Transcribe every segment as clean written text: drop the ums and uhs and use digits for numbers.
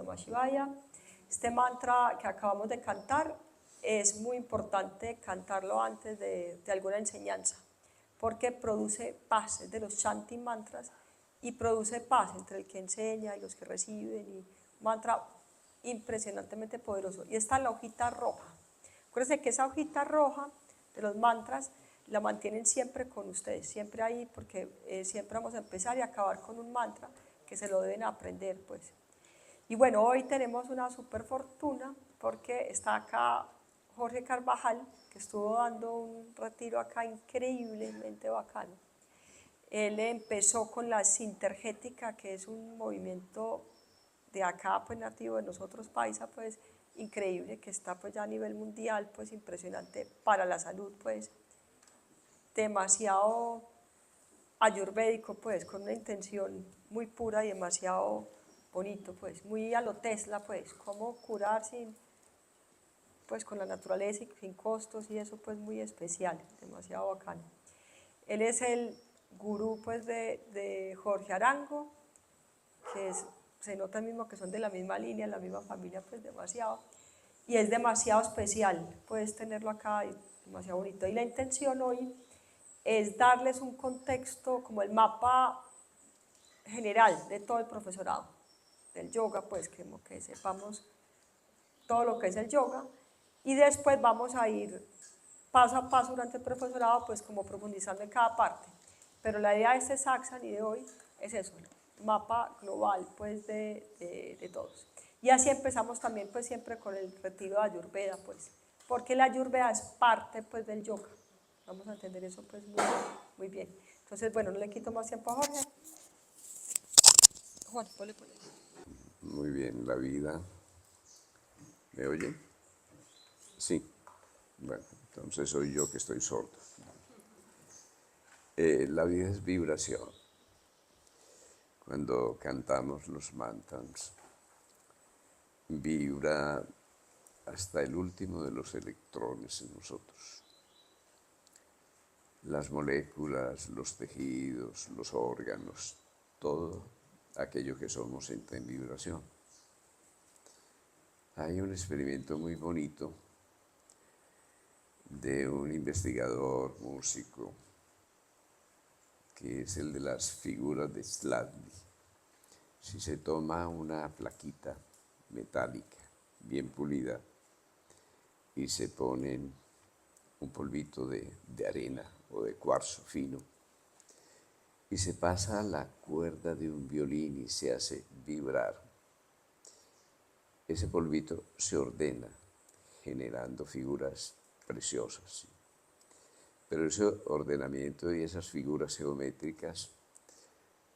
Namah Shivaya. Este mantra que acabamos de cantar es muy importante cantarlo antes de alguna enseñanza, porque produce paz, es de los chanting mantras, y produce paz entre el que enseña y los que reciben, y un mantra impresionantemente poderoso. Y está en la hojita roja. Acuérdense que esa hojita roja de los mantras la mantienen siempre con ustedes, siempre ahí, porque siempre vamos a empezar y acabar con un mantra que se lo deben aprender, pues. Y bueno, hoy tenemos una super fortuna porque está acá Jorge Carvajal, que estuvo dando un retiro acá increíblemente bacano. Él empezó con la sintergética, que es un movimiento de acá, pues nativo de nosotros, paisa, pues increíble, que está pues ya a nivel mundial, pues impresionante para la salud, pues demasiado ayurvédico, pues con una intención muy pura y demasiado bonito, pues muy a lo Tesla, pues cómo curar sin, pues con la naturaleza y sin costos y eso, pues muy especial, demasiado bacano. Él es el gurú pues de Jorge Arango, que se nota mismo que son de la misma línea, la misma familia, pues demasiado, y es demasiado especial, puedes tenerlo acá, y demasiado bonito. Y la intención hoy es darles un contexto, como el mapa general de todo el profesorado del yoga, pues que sepamos todo lo que es el yoga, y después vamos a ir paso a paso durante el profesorado, pues como profundizando en cada parte. Pero la idea de este Saxan y de hoy es eso, el mapa global pues de todos. Y así empezamos también pues siempre con el retiro de Ayurveda, pues, porque la Ayurveda es parte pues del yoga. Vamos a entender eso pues muy bien. Entonces, bueno, no le quito más tiempo a Jorge. Juan, ponle. Muy bien, la vida. ¿Me oye? Sí. Bueno, entonces soy yo que estoy sordo. La vida es vibración. Cuando cantamos los mantras, vibra hasta el último de los electrones en nosotros. Las moléculas, los tejidos, los órganos, todo aquello que somos entra en vibración. Hay un experimento muy bonito de un investigador, músico, que es el de las figuras de Sladny. Si se toma una plaquita metálica bien pulida y se ponen un polvito de arena o de cuarzo fino y se pasa a la cuerda de un violín y se hace vibrar, ese polvito se ordena generando figuras preciosas. Pero ese ordenamiento y esas figuras geométricas,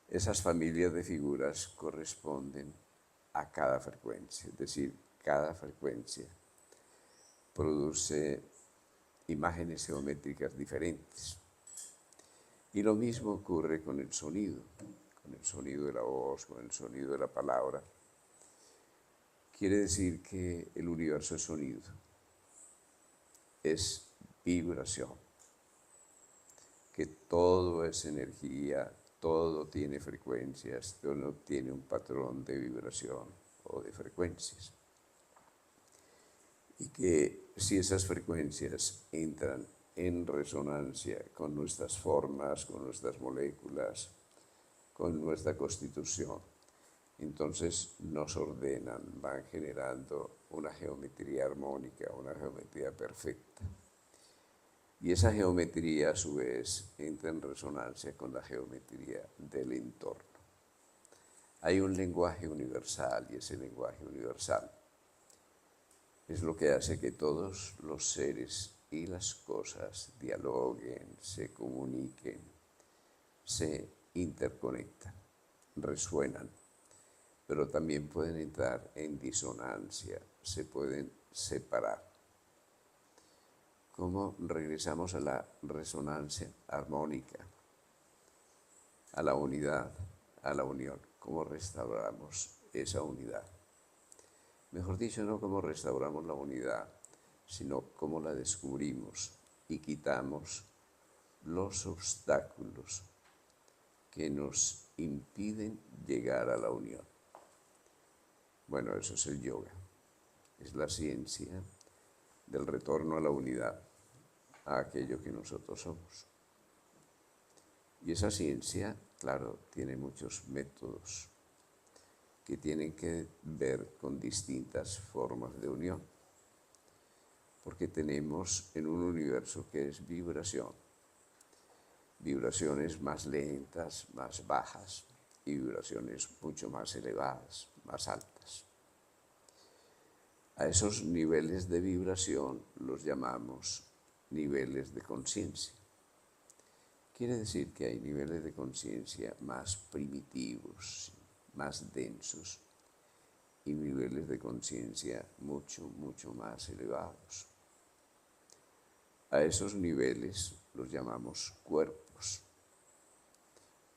esas familias de figuras corresponden a cada frecuencia, es decir, cada frecuencia produce imágenes geométricas diferentes. Y lo mismo ocurre con el sonido de la voz, con el sonido de la palabra. Quiere decir que el universo es sonido, es vibración, que todo es energía, todo tiene frecuencias, todo tiene un patrón de vibración o de frecuencias. Y que si esas frecuencias entran en resonancia con nuestras formas, con nuestras moléculas, con nuestra constitución, entonces nos ordenan, van generando una geometría armónica, una geometría perfecta. Y esa geometría a su vez entra en resonancia con la geometría del entorno. Hay un lenguaje universal y ese lenguaje universal es lo que hace que todos los seres y las cosas dialoguen, se comuniquen, se interconectan, resuenan, pero también pueden entrar en disonancia, se pueden separar. ¿Cómo regresamos a la resonancia armónica, a la unidad, a la unión? ¿Cómo restauramos esa unidad? Mejor dicho, no cómo restauramos la unidad, sino cómo la descubrimos y quitamos los obstáculos que nos impiden llegar a la unión. Bueno, eso es el yoga. Es la ciencia del retorno a la unidad, a aquello que nosotros somos. Y esa ciencia, claro, tiene muchos métodos que tienen que ver con distintas formas de unión, porque tenemos en un universo que es vibración, vibraciones más lentas, más bajas y vibraciones mucho más elevadas, más altas. A esos niveles de vibración los llamamos niveles de conciencia. Quiere decir que hay niveles de conciencia más primitivos, más densos, y niveles de conciencia mucho, mucho más elevados. A esos niveles los llamamos cuerpos.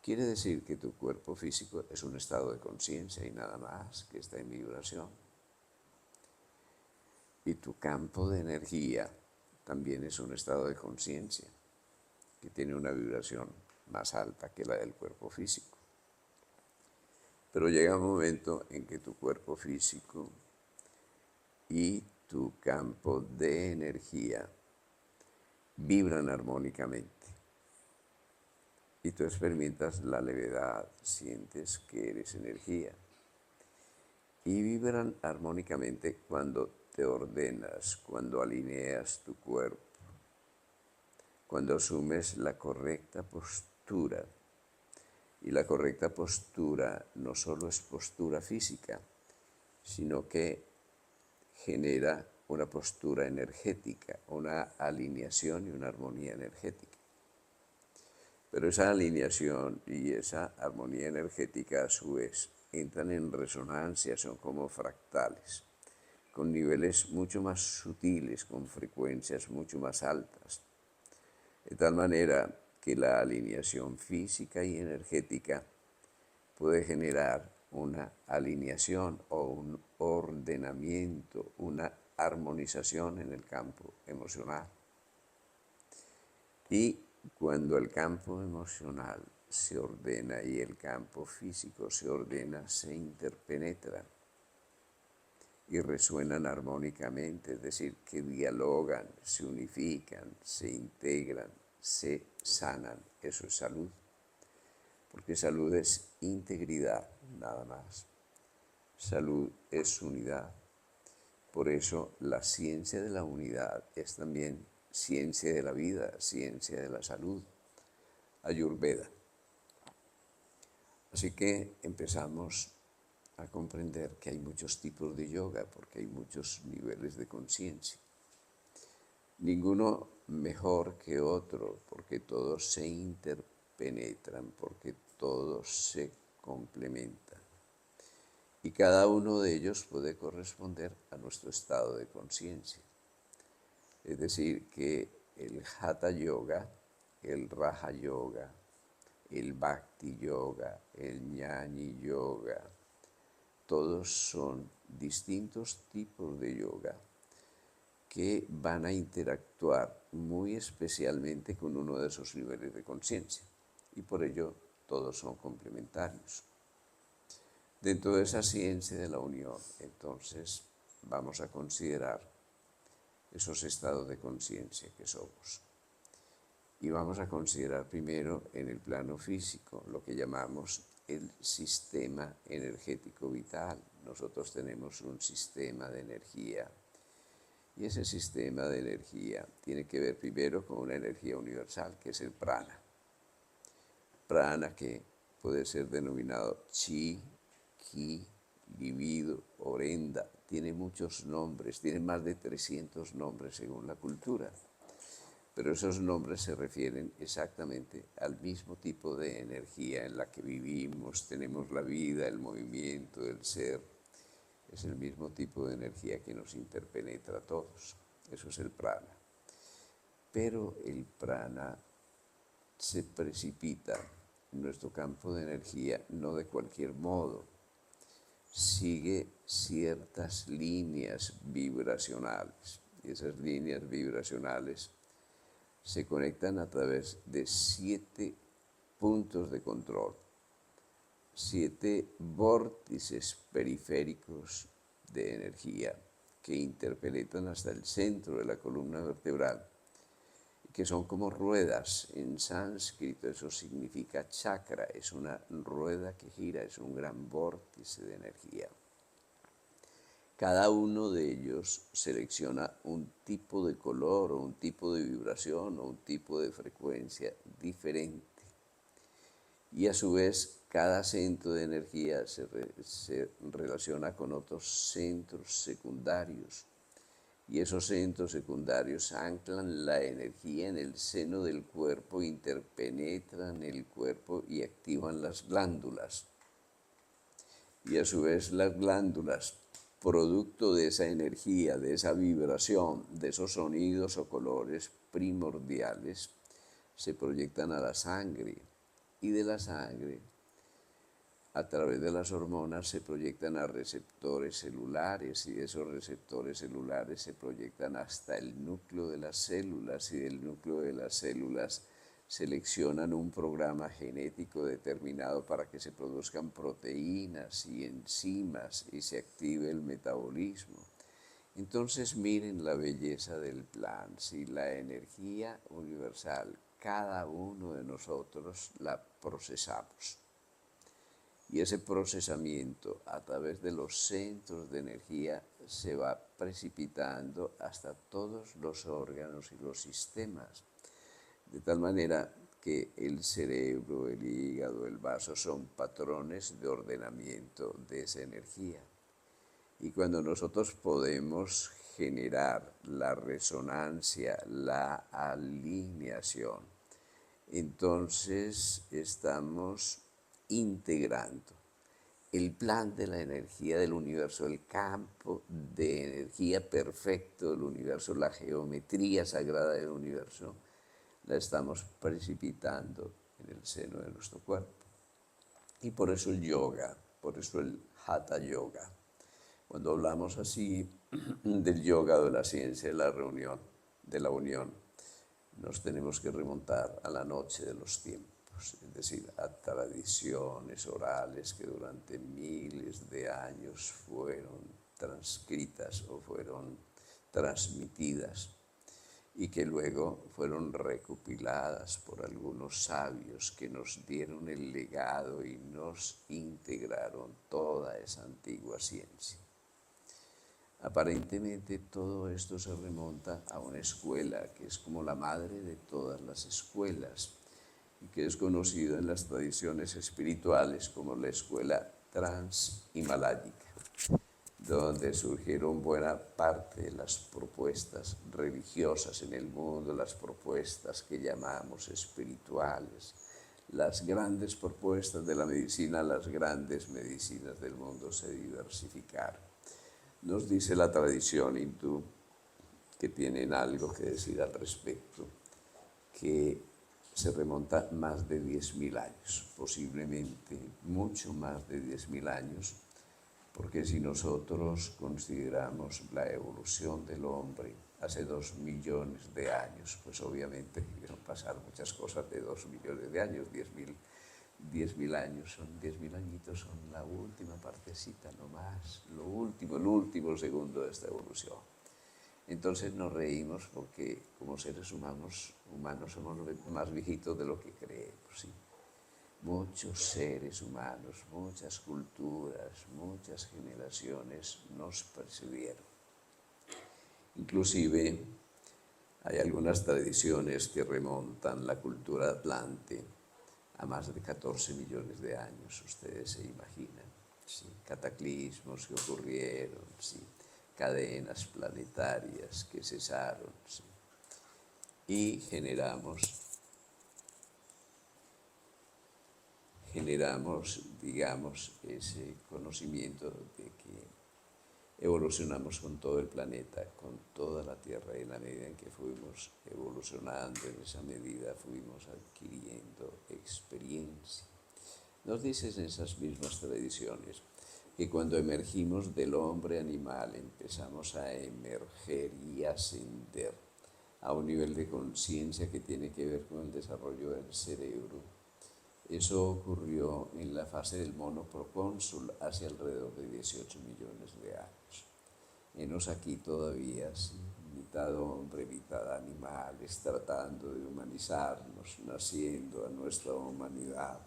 Quiere decir que tu cuerpo físico es un estado de conciencia y nada más, que está en vibración. Y tu campo de energía también es un estado de conciencia, que tiene una vibración más alta que la del cuerpo físico. Pero llega un momento en que tu cuerpo físico y tu campo de energía vibran armónicamente. Y tú experimentas la levedad, sientes que eres energía. Y vibran armónicamente cuando te ordenas, cuando alineas tu cuerpo, cuando asumes la correcta postura. Y la correcta postura no solo es postura física, sino que genera una postura energética, una alineación y una armonía energética. Pero esa alineación y esa armonía energética a su vez entran en resonancia, son como fractales, con niveles mucho más sutiles, con frecuencias mucho más altas. De tal manera que la alineación física y energética puede generar una alineación o un ordenamiento, una armonización en el campo emocional. Y cuando el campo emocional se ordena y el campo físico se ordena, se interpenetran y resuenan armónicamente, es decir, que dialogan, se unifican, se integran, se sanan. Eso es salud, porque salud es integridad, nada más. Salud es unidad. Por eso la ciencia de la unidad es también ciencia de la vida, ciencia de la salud, Ayurveda. Así que empezamos a comprender que hay muchos tipos de yoga porque hay muchos niveles de conciencia. Ninguno mejor que otro porque todos se interpenetran, porque todos se complementan. Y cada uno de ellos puede corresponder a nuestro estado de conciencia. Es decir, que el Hatha Yoga, el Raja Yoga, el Bhakti Yoga, el Jnani Yoga, todos son distintos tipos de yoga que van a interactuar muy especialmente con uno de esos niveles de conciencia. Y por ello todos son complementarios. Dentro de esa ciencia de la unión, entonces, vamos a considerar esos estados de conciencia que somos. Y vamos a considerar primero en el plano físico lo que llamamos el sistema energético vital. Nosotros tenemos un sistema de energía y ese sistema de energía tiene que ver primero con una energía universal que es el prana. Prana que puede ser denominado chi, ki, libido, orenda, tiene muchos nombres, tiene más de 300 nombres según la cultura, pero esos nombres se refieren exactamente al mismo tipo de energía en la que vivimos, tenemos la vida, el movimiento, el ser, es el mismo tipo de energía que nos interpenetra a todos, eso es el prana. Pero el prana se precipita en nuestro campo de energía no de cualquier modo, sigue ciertas líneas vibracionales. Y esas líneas vibracionales se conectan a través de 7 puntos de control. 7 vórtices periféricos de energía que interpenetran hasta el centro de la columna vertebral, que son como ruedas. En sánscrito eso significa chakra, es una rueda que gira, es un gran vórtice de energía. Cada uno de ellos selecciona un tipo de color o un tipo de vibración o un tipo de frecuencia diferente. Y a su vez, cada centro de energía se relaciona con otros centros secundarios. Y esos centros secundarios anclan la energía en el seno del cuerpo, interpenetran el cuerpo y activan las glándulas. Y a su vez las glándulas, producto de esa energía, de esa vibración, de esos sonidos o colores primordiales, se proyectan a la sangre. Y de la sangre, a través de las hormonas, se proyectan a receptores celulares, y de esos receptores celulares se proyectan hasta el núcleo de las células, y del núcleo de las células seleccionan un programa genético determinado para que se produzcan proteínas y enzimas y se active el metabolismo. Entonces miren la belleza del plan. Si la energía universal, cada uno de nosotros la procesamos. Y ese procesamiento a través de los centros de energía se va precipitando hasta todos los órganos y los sistemas. De tal manera que el cerebro, el hígado, el vaso son patrones de ordenamiento de esa energía. Y cuando nosotros podemos generar la resonancia, la alineación, entonces estamos integrando el plan de la energía del universo, el campo de energía perfecto del universo, la geometría sagrada del universo, la estamos precipitando en el seno de nuestro cuerpo. Y por eso el yoga, por eso el hatha yoga. Cuando hablamos así del yoga, de la ciencia de la reunión, de la unión, nos tenemos que remontar a la noche de los tiempos, es decir, a tradiciones orales que durante miles de años fueron transcritas o fueron transmitidas y que luego fueron recopiladas por algunos sabios que nos dieron el legado y nos integraron toda esa antigua ciencia. Aparentemente todo esto se remonta a una escuela que es como la madre de todas las escuelas y que es conocida en las tradiciones espirituales como la escuela transhimaláyica, donde surgieron buena parte de las propuestas religiosas en el mundo, las propuestas que llamamos espirituales, las grandes propuestas de la medicina, las grandes medicinas del mundo se diversificaron. Nos dice la tradición hindú, que tienen algo que decir al respecto, que se remonta más de 10.000 años, posiblemente mucho más de 10.000 años, porque si nosotros consideramos la evolución del hombre hace 2 millones de años, pues obviamente debieron pasar muchas cosas de 2 millones de años, 10.000 años, son 10.000 añitos, son la última partecita nomás, lo último, el último segundo de esta evolución. Entonces nos reímos porque como seres humanos somos más viejitos de lo que creemos, ¿sí? Muchos seres humanos, muchas culturas, muchas generaciones nos precedieron. Inclusive hay algunas tradiciones que remontan la cultura atlante a más de 14 millones de años, ustedes se imaginan, ¿sí? Cataclismos que ocurrieron, ¿sí? Cadenas planetarias que cesaron, ¿sí? Y generamos, digamos, ese conocimiento de que evolucionamos con todo el planeta, con toda la Tierra, y en la medida en que fuimos evolucionando, en esa medida fuimos adquiriendo experiencia. Nos dicen esas mismas tradiciones que cuando emergimos del hombre animal empezamos a emerger y ascender a un nivel de conciencia que tiene que ver con el desarrollo del cerebro Eso ocurrió en la fase del mono procónsul hace alrededor de 18 millones de años. Enos aquí todavía, sí, mitad hombre, mitad animales, tratando de humanizarnos, naciendo a nuestra humanidad.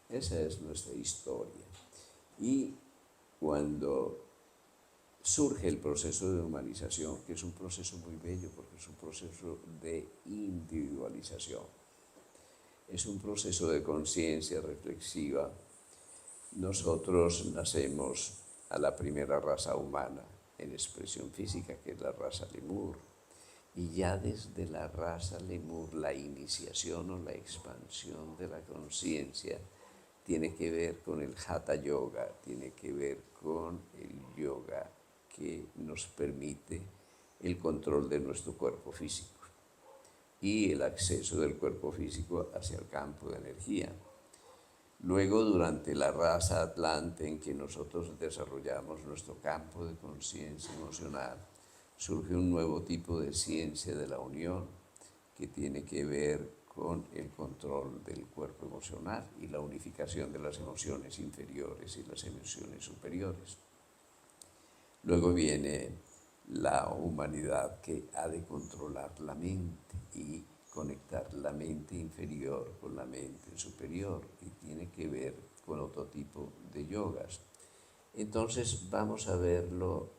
Esa es nuestra historia. Y cuando surge el proceso de humanización, que es un proceso muy bello porque es un proceso de individualización, es un proceso de conciencia reflexiva. Nosotros nacemos a la primera raza humana en expresión física, que es la raza lemur, y ya desde la raza lemur la iniciación o la expansión de la conciencia tiene que ver con el Hatha Yoga, tiene que ver con el yoga que nos permite el control de nuestro cuerpo físico y el acceso del cuerpo físico hacia el campo de energía. Luego, durante la raza atlante en que nosotros desarrollamos nuestro campo de conciencia emocional, surge un nuevo tipo de ciencia de la unión que tiene que ver con el control del cuerpo emocional y la unificación de las emociones inferiores y las emociones superiores. Luego viene la humanidad que ha de controlar la mente y conectar la mente inferior con la mente superior, y tiene que ver con otro tipo de yogas. Entonces vamos a verlo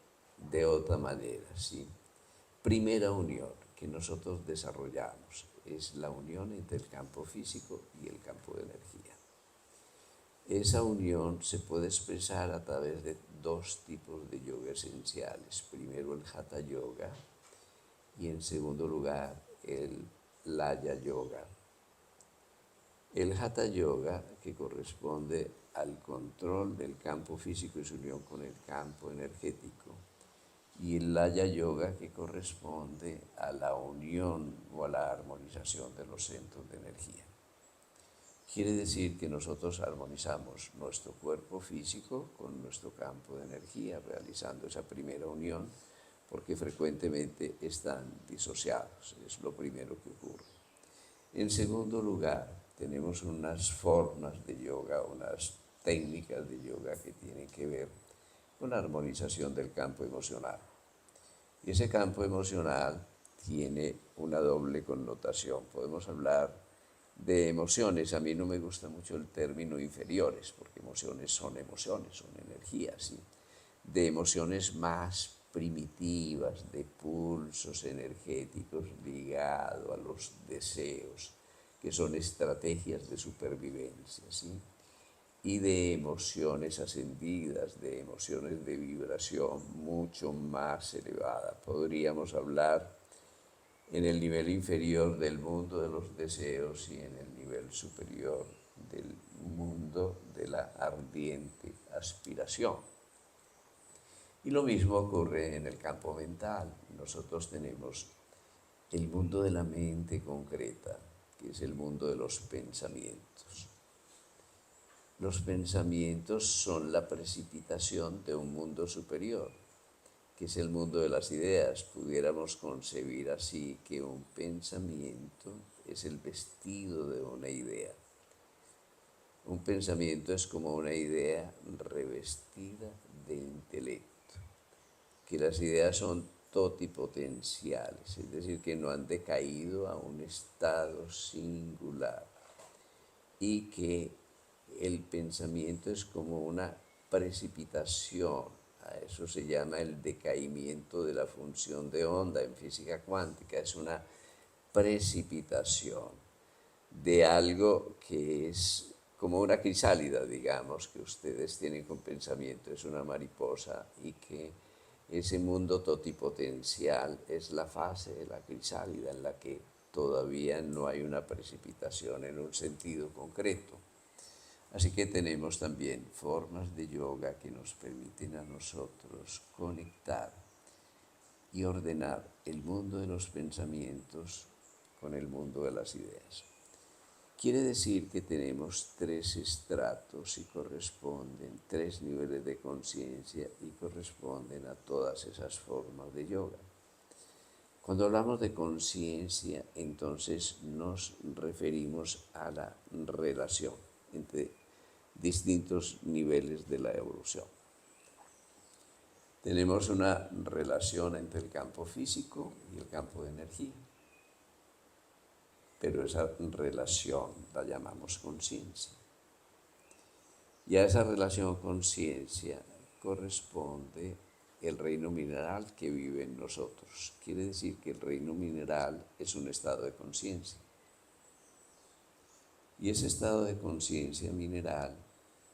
de otra manera, ¿sí? Primera unión que nosotros desarrollamos es la unión entre el campo físico y el campo de energía. Esa unión se puede expresar a través de dos tipos de yoga esenciales. Primero el Hatha Yoga y en segundo lugar el Laya Yoga. El Hatha Yoga, que corresponde al control del campo físico y su unión con el campo energético, y el Laya Yoga, que corresponde a la unión o a la armonización de los centros de energía. Quiere decir que nosotros armonizamos nuestro cuerpo físico con nuestro campo de energía, realizando esa primera unión, porque frecuentemente están disociados, es lo primero que ocurre. En segundo lugar, tenemos unas formas de yoga, unas técnicas de yoga que tienen que ver con la armonización del campo emocional. Y ese campo emocional tiene una doble connotación. Podemos hablar de emociones. A mí no me gusta mucho el término inferiores, porque emociones, son energías, ¿sí? De emociones más primitivas, de pulsos energéticos ligados a los deseos, que son estrategias de supervivencia, ¿sí? Y de emociones ascendidas, de emociones de vibración mucho más elevada. Podríamos hablar en el nivel inferior del mundo de los deseos y en el nivel superior del mundo de la ardiente aspiración. Y lo mismo ocurre en el campo mental. Nosotros tenemos el mundo de la mente concreta, que es el mundo de los pensamientos. Los pensamientos son la precipitación de un mundo superior, que es el mundo de las ideas. Pudiéramos concebir así que un pensamiento es el vestido de una idea. Un pensamiento es como una idea revestida de intelecto, que las ideas son totipotenciales, es decir, que no han decaído a un estado singular, y que el pensamiento es como una precipitación. A eso se llama el decaimiento de la función de onda en física cuántica. Es una precipitación de algo que es como una crisálida, digamos, que ustedes tienen con pensamiento. Es una mariposa, y que ese mundo totipotencial es la fase de la crisálida en la que todavía no hay una precipitación en un sentido concreto. Así que tenemos también formas de yoga que nos permiten a nosotros conectar y ordenar el mundo de los pensamientos con el mundo de las ideas. Quiere decir que tenemos tres estratos y corresponden, tres niveles de conciencia y corresponden a todas esas formas de yoga. Cuando hablamos de conciencia, entonces nos referimos a la relación. entre distintos niveles de la evolución. Tenemos una relación entre el campo físico y el campo de energía, pero esa relación la llamamos conciencia. Y a esa relación conciencia corresponde el reino mineral que vive en nosotros. Quiere decir que el reino mineral es un estado de conciencia. Y ese estado de conciencia mineral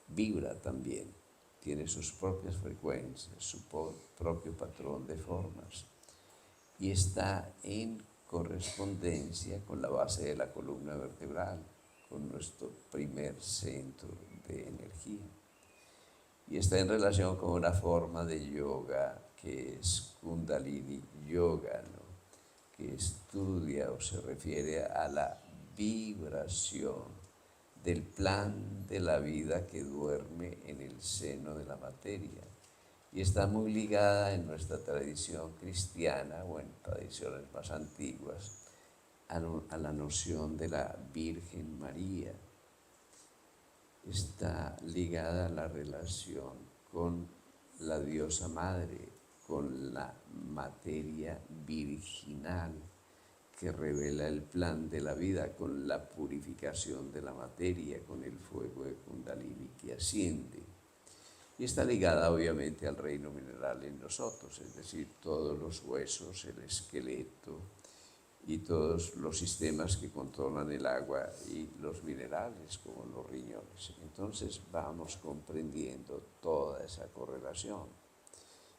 vibra también, tiene sus propias frecuencias, su propio patrón de formas y está en correspondencia con la base de la columna vertebral, con nuestro primer centro de energía. Y está en relación con una forma de yoga que es Kundalini Yoga, ¿no? Que estudia o se refiere a la vibración del plan de la vida que duerme en el seno de la materia. Y está muy ligada en nuestra tradición cristiana o en tradiciones más antiguas a la noción de la Virgen María. Está ligada a la relación con la diosa madre, con la materia virginal que revela el plan de la vida, con la purificación de la materia, con el fuego de Kundalini que asciende. Y está ligada obviamente al reino mineral en nosotros, es decir, todos los huesos, el esqueleto y todos los sistemas que controlan el agua y los minerales como los riñones. Entonces vamos comprendiendo toda esa correlación.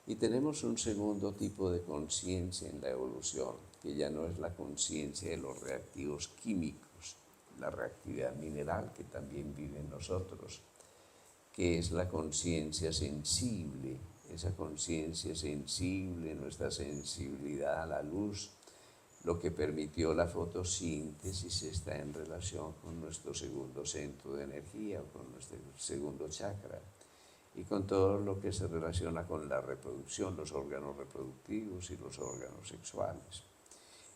Y tenemos un segundo tipo de conciencia en la evolución, que ya no es la conciencia de los reactivos químicos, la reactividad mineral que también vive en nosotros, que es la conciencia sensible, esa conciencia sensible, nuestra sensibilidad a la luz, lo que permitió la fotosíntesis está en relación con nuestro segundo centro de energía o con nuestro segundo chakra y con todo lo que se relaciona con la reproducción, los órganos reproductivos y los órganos sexuales.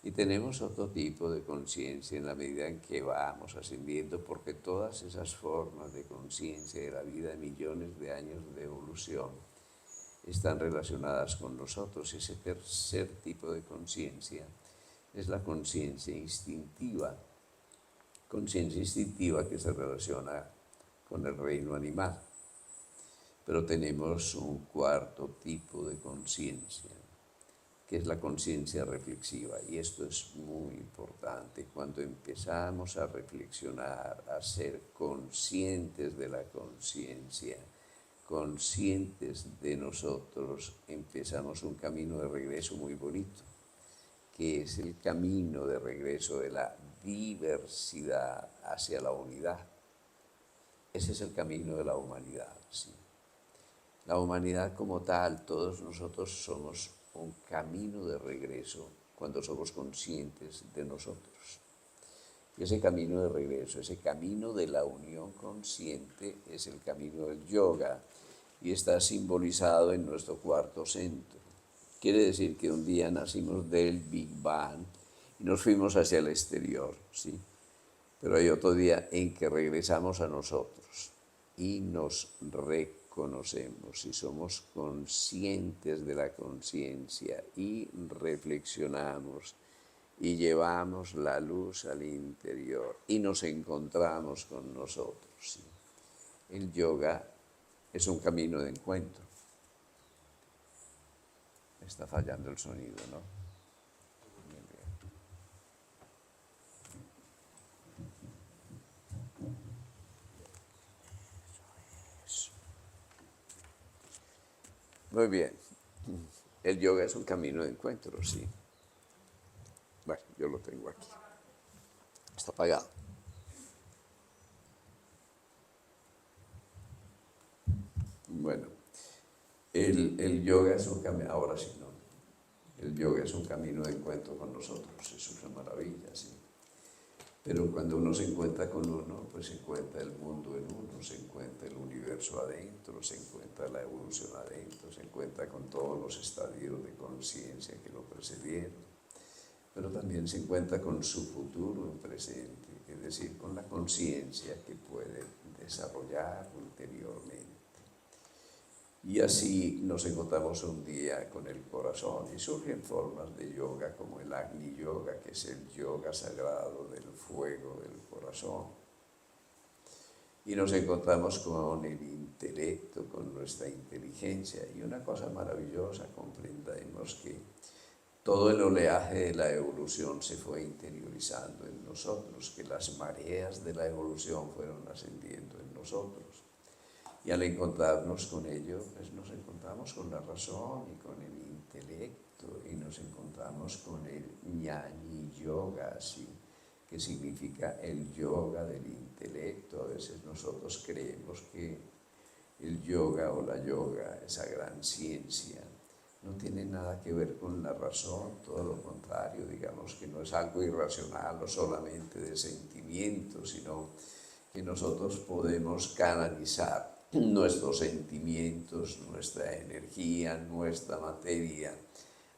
Y tenemos otro tipo de conciencia en la medida en que vamos ascendiendo, porque todas esas formas de conciencia de la vida de millones de años de evolución están relacionadas con nosotros. Ese tercer tipo de conciencia es la conciencia instintiva que se relaciona con el reino animal. Pero tenemos un cuarto tipo de conciencia, que es la conciencia reflexiva. Y esto es muy importante. Cuando empezamos a reflexionar, a ser conscientes de la conciencia, conscientes de nosotros, empezamos un camino de regreso muy bonito, que es el camino de regreso de la diversidad hacia la unidad. Ese es el camino de la humanidad, ¿sí? La humanidad como tal, todos nosotros somos un camino de regreso cuando somos conscientes de nosotros. Y ese camino de regreso, ese camino de la unión consciente es el camino del yoga y está simbolizado en nuestro cuarto centro. Quiere decir que un día nacimos del Big Bang y nos fuimos hacia el exterior, ¿sí? Pero hay otro día en que regresamos a nosotros y nos reconocemos y somos conscientes de la conciencia y reflexionamos y llevamos la luz al interior y nos encontramos con nosotros, ¿sí? El yoga es un camino de encuentro. Está fallando el sonido, ¿no? Muy bien. El yoga es un camino de encuentro, sí. Bueno, yo lo tengo aquí. Está apagado. Bueno, el yoga es un camino, ahora sí, ¿no? El yoga es un camino de encuentro con nosotros, eso es una maravilla, sí. Pero cuando uno se encuentra con uno, pues se encuentra el mundo en uno, se encuentra el universo adentro, se encuentra la evolución adentro, se encuentra con todos los estadios de conciencia que lo precedieron, pero también se encuentra con su futuro en presente, es decir, con la conciencia que puede desarrollar ulteriormente. Y así nos encontramos un día con el corazón y surgen formas de yoga como el Agni Yoga, que es el yoga sagrado del fuego del corazón. Y nos encontramos con el intelecto, con nuestra inteligencia. Y una cosa maravillosa, comprendemos que todo el oleaje de la evolución se fue interiorizando en nosotros, que las mareas de la evolución fueron ascendiendo en nosotros. Y al encontrarnos con ello, pues nos encontramos con la razón y con el intelecto y nos encontramos con el Jnani Yoga, así, que significa el yoga del intelecto. A veces nosotros creemos que el yoga o la yoga, esa gran ciencia, no tiene nada que ver con la razón, todo lo contrario, digamos que no es algo irracional o solamente de sentimientos, sino que nosotros podemos canalizar nuestros sentimientos, nuestra energía, nuestra materia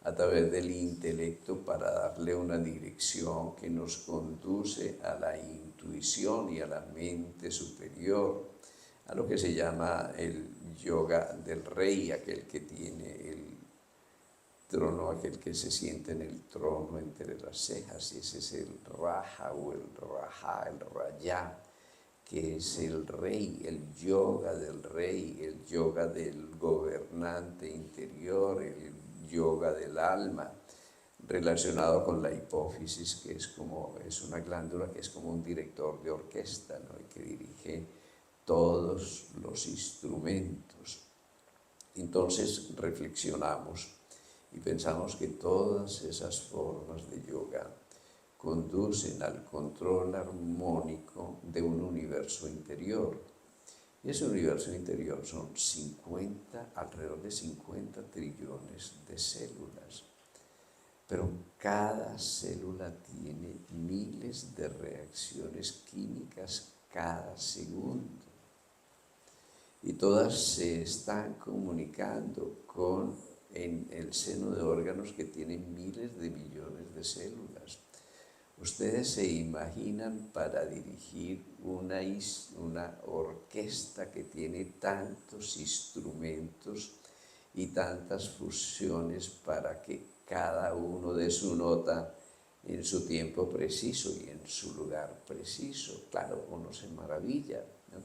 a través del intelecto para darle una dirección que nos conduce a la intuición y a la mente superior, a lo que se llama el yoga del rey, aquel que tiene el trono, aquel que se siente en el trono entre las cejas, y ese es el Raja o el Raja, el Raya, que es el rey, el yoga del rey, el yoga del gobernante interior, el yoga del alma, relacionado con la hipófisis, que es una glándula que es como un director de orquesta, ¿no? Y que dirige todos los instrumentos. Entonces reflexionamos y pensamos que todas esas formas de yoga conducen al control armónico de un universo interior. Y ese universo interior son alrededor de 50 trillones de células. Pero cada célula tiene miles de reacciones químicas cada segundo. Y todas se están comunicando en el seno de órganos que tienen miles de millones de células. Ustedes se imaginan para dirigir una orquesta que tiene tantos instrumentos y tantas fusiones para que cada uno dé su nota en su tiempo preciso y en su lugar preciso. Claro, uno se maravilla, ¿no?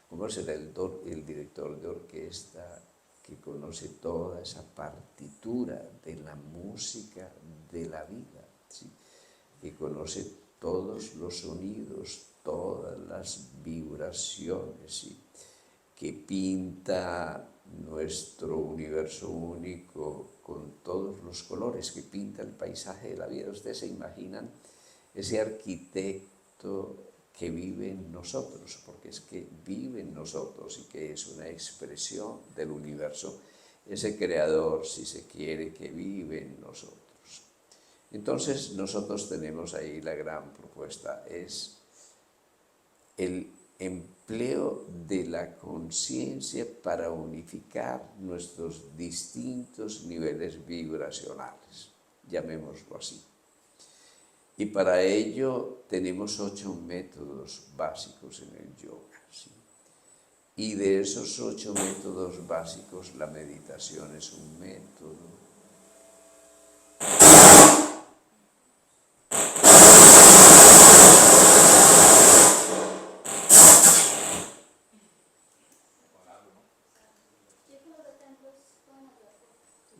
¿Cómo será el director de orquesta que conoce toda esa partitura de la música de la vida, ¿sí? Que conoce todos los sonidos, todas las vibraciones, ¿sí? Que pinta nuestro universo único con todos los colores, que pinta el paisaje de la vida? Ustedes se imaginan ese arquitecto que vive en nosotros, porque es que vive en nosotros y que es una expresión del universo, ese creador, si se quiere, que vive en nosotros. Entonces nosotros tenemos ahí la gran propuesta, es el empleo de la conciencia para unificar nuestros distintos niveles vibracionales, llamémoslo así. Y para ello tenemos 8 métodos básicos en el yoga, ¿sí? Y de esos 8 métodos básicos, la meditación es un método.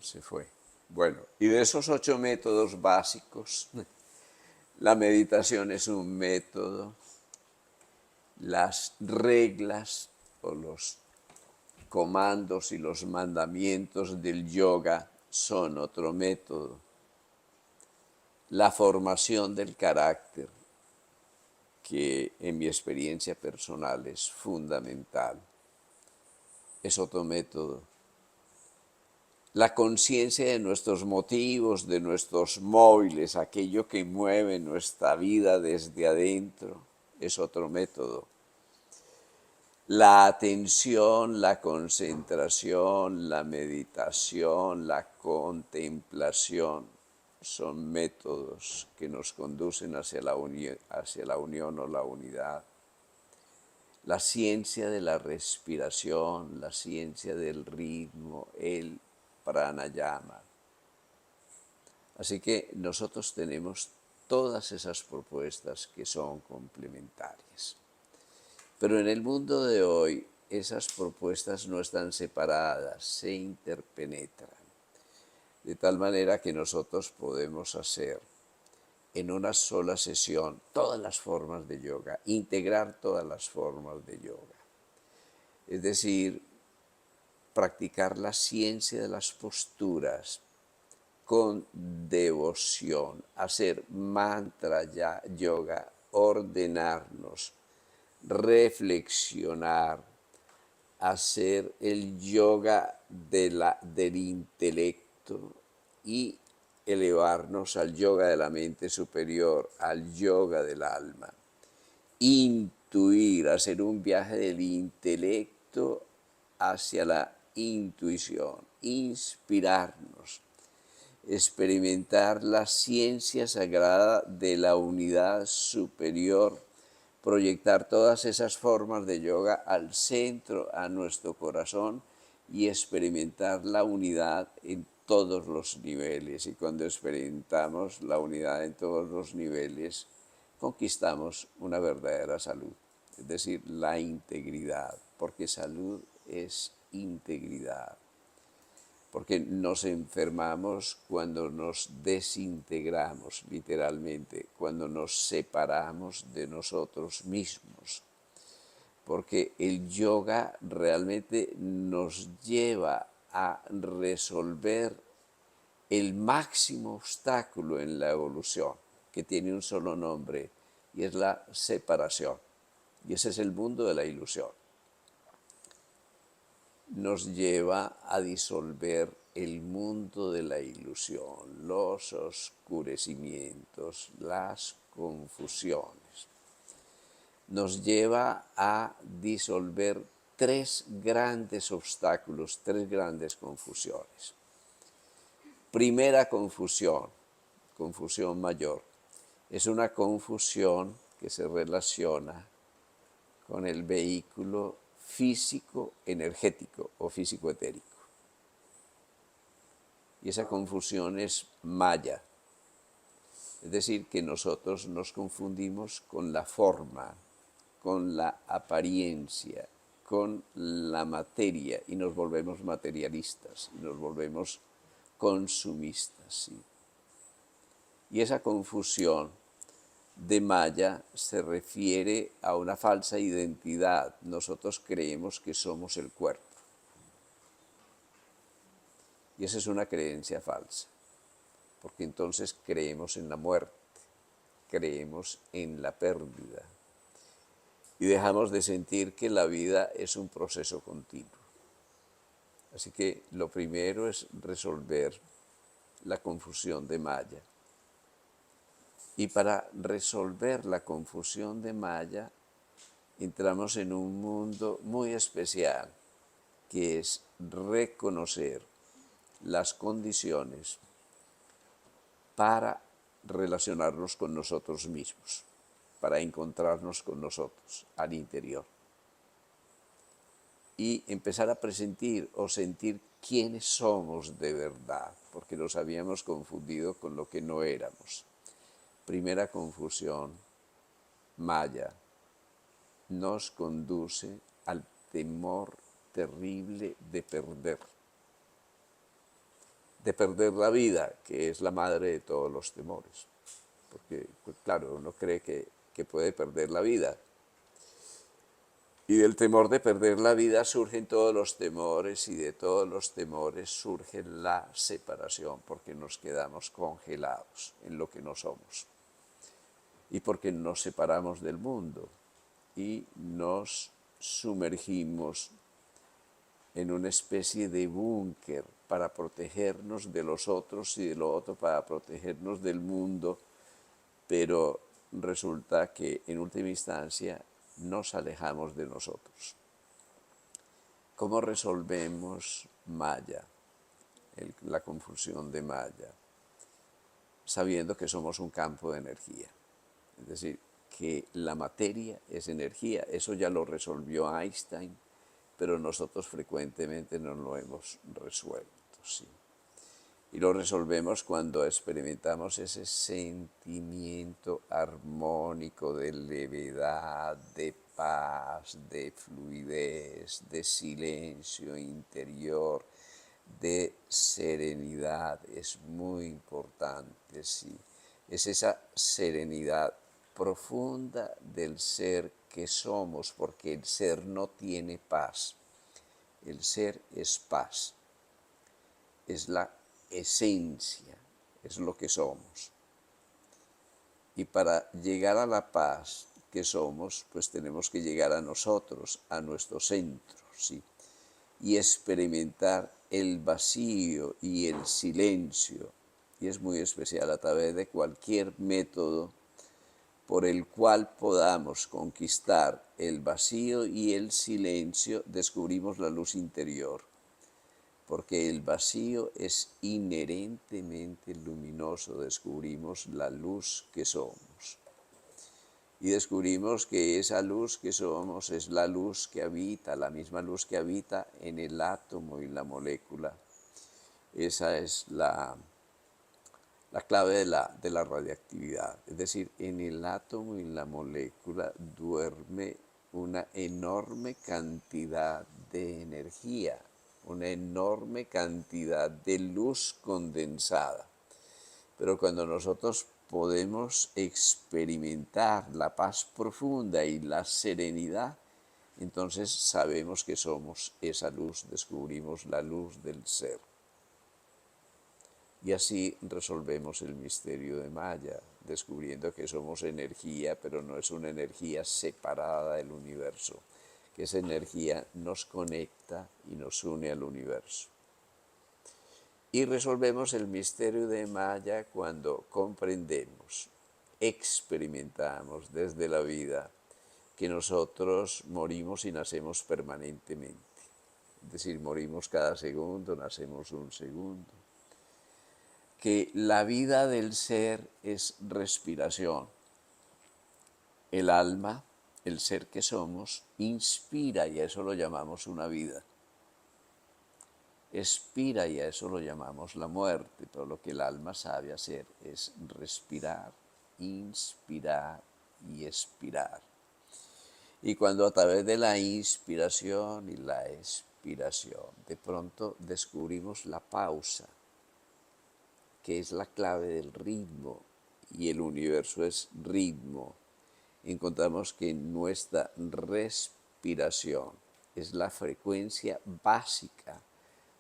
Se fue. Bueno, y de esos 8 métodos básicos, la meditación es un método, las reglas o los comandos y los mandamientos del yoga son otro método. La formación del carácter, que en mi experiencia personal es fundamental, es otro método. La conciencia de nuestros motivos, de nuestros móviles, aquello que mueve nuestra vida desde adentro, es otro método. La atención, la concentración, la meditación, la contemplación son métodos que nos conducen hacia la unión o la unidad. la ciencia de la respiración, la ciencia del ritmo, el pranayama. Así que nosotros tenemos todas esas propuestas que son complementarias. Pero en el mundo de hoy esas propuestas no están separadas, se interpenetran. De tal manera que nosotros podemos hacer en una sola sesión todas las formas de yoga, integrar todas las formas de yoga. Es decir, practicar la ciencia de las posturas con devoción, hacer mantra yoga, ordenarnos, reflexionar, hacer el yoga del intelecto y elevarnos al yoga de la mente superior, al yoga del alma. Intuir, hacer un viaje del intelecto hacia la intuición, inspirarnos, experimentar la ciencia sagrada de la unidad superior, proyectar todas esas formas de yoga al centro, a nuestro corazón y experimentar la unidad en todos los niveles. Y cuando experimentamos la unidad en todos los niveles, conquistamos una verdadera salud, es decir, la integridad, porque salud es integridad. Porque nos enfermamos cuando nos desintegramos, literalmente, cuando nos separamos de nosotros mismos. Porque el yoga realmente nos lleva a resolver el máximo obstáculo en la evolución, que tiene un solo nombre, y es la separación. Y ese es el mundo de la ilusión. Nos lleva a disolver el mundo de la ilusión, los oscurecimientos, las confusiones. Nos lleva a disolver tres grandes obstáculos, tres grandes confusiones. Primera confusión, confusión mayor, es una confusión que se relaciona con el vehículo físico energético o físico etérico. Y esa confusión es maya. Es decir, que nosotros nos confundimos con la forma, con la apariencia, con la materia y nos volvemos materialistas, y nos volvemos consumistas. ¿Sí? Y esa confusión de maya se refiere a una falsa identidad. Nosotros creemos que somos el cuerpo. Y esa es una creencia falsa, porque entonces creemos en la muerte, creemos en la pérdida y dejamos de sentir que la vida es un proceso continuo. Así que lo primero es resolver la confusión de maya. Y para resolver la confusión de maya, entramos en un mundo muy especial, que es reconocer las condiciones para relacionarnos con nosotros mismos, para encontrarnos con nosotros al interior. Y empezar a presentir o sentir quiénes somos de verdad, porque nos habíamos confundido con lo que no éramos. Primera confusión, maya, nos conduce al temor terrible de perder la vida, que es la madre de todos los temores. Porque, pues, claro, uno cree que puede perder la vida. Y del temor de perder la vida surgen todos los temores, y de todos los temores surge la separación, porque nos quedamos congelados en lo que no somos. Y porque nos separamos del mundo y nos sumergimos en una especie de búnker para protegernos de los otros y de lo otro para protegernos del mundo, pero resulta que en última instancia nos alejamos de nosotros. ¿Cómo resolvemos maya, la confusión de maya? Sabiendo que somos un campo de energía. Es decir, que la materia es energía. Eso ya lo resolvió Einstein, pero nosotros frecuentemente no lo hemos resuelto, ¿sí? Y lo resolvemos cuando experimentamos ese sentimiento armónico de levedad, de paz, de fluidez, de silencio interior, de serenidad. Es muy importante, sí. Es esa serenidad profunda del ser que somos, porque el ser no tiene paz. El ser es paz, es la esencia, es lo que somos. Y para llegar a la paz que somos, pues tenemos que llegar a nosotros, a nuestro centro, ¿sí? Y experimentar el vacío y el silencio. Y es muy especial a través de cualquier método por el cual podamos conquistar el vacío y el silencio, descubrimos la luz interior. Porque el vacío es inherentemente luminoso, descubrimos la luz que somos. Y descubrimos que esa luz que somos es la luz que habita, la misma luz que habita en el átomo y la molécula. Esa es la clave de la radiactividad. Es decir, en el átomo y la molécula duerme una enorme cantidad de energía, una enorme cantidad de luz condensada. Pero cuando nosotros podemos experimentar la paz profunda y la serenidad, entonces sabemos que somos esa luz, descubrimos la luz del ser. Y así resolvemos el misterio de Maya, descubriendo que somos energía, pero no es una energía separada del universo, que esa energía nos conecta y nos une al universo. Y resolvemos el misterio de Maya cuando comprendemos, experimentamos desde la vida que nosotros morimos y nacemos permanentemente. Es decir, morimos cada segundo, nacemos un segundo. Que la vida del ser es respiración. El alma, el ser que somos, inspira y a eso lo llamamos una vida. Expira y a eso lo llamamos la muerte, pero lo que el alma sabe hacer es respirar, inspirar y expirar. Y cuando a través de la inspiración y la expiración, de pronto descubrimos la pausa, que es la clave del ritmo, y el universo es ritmo, encontramos que nuestra respiración es la frecuencia básica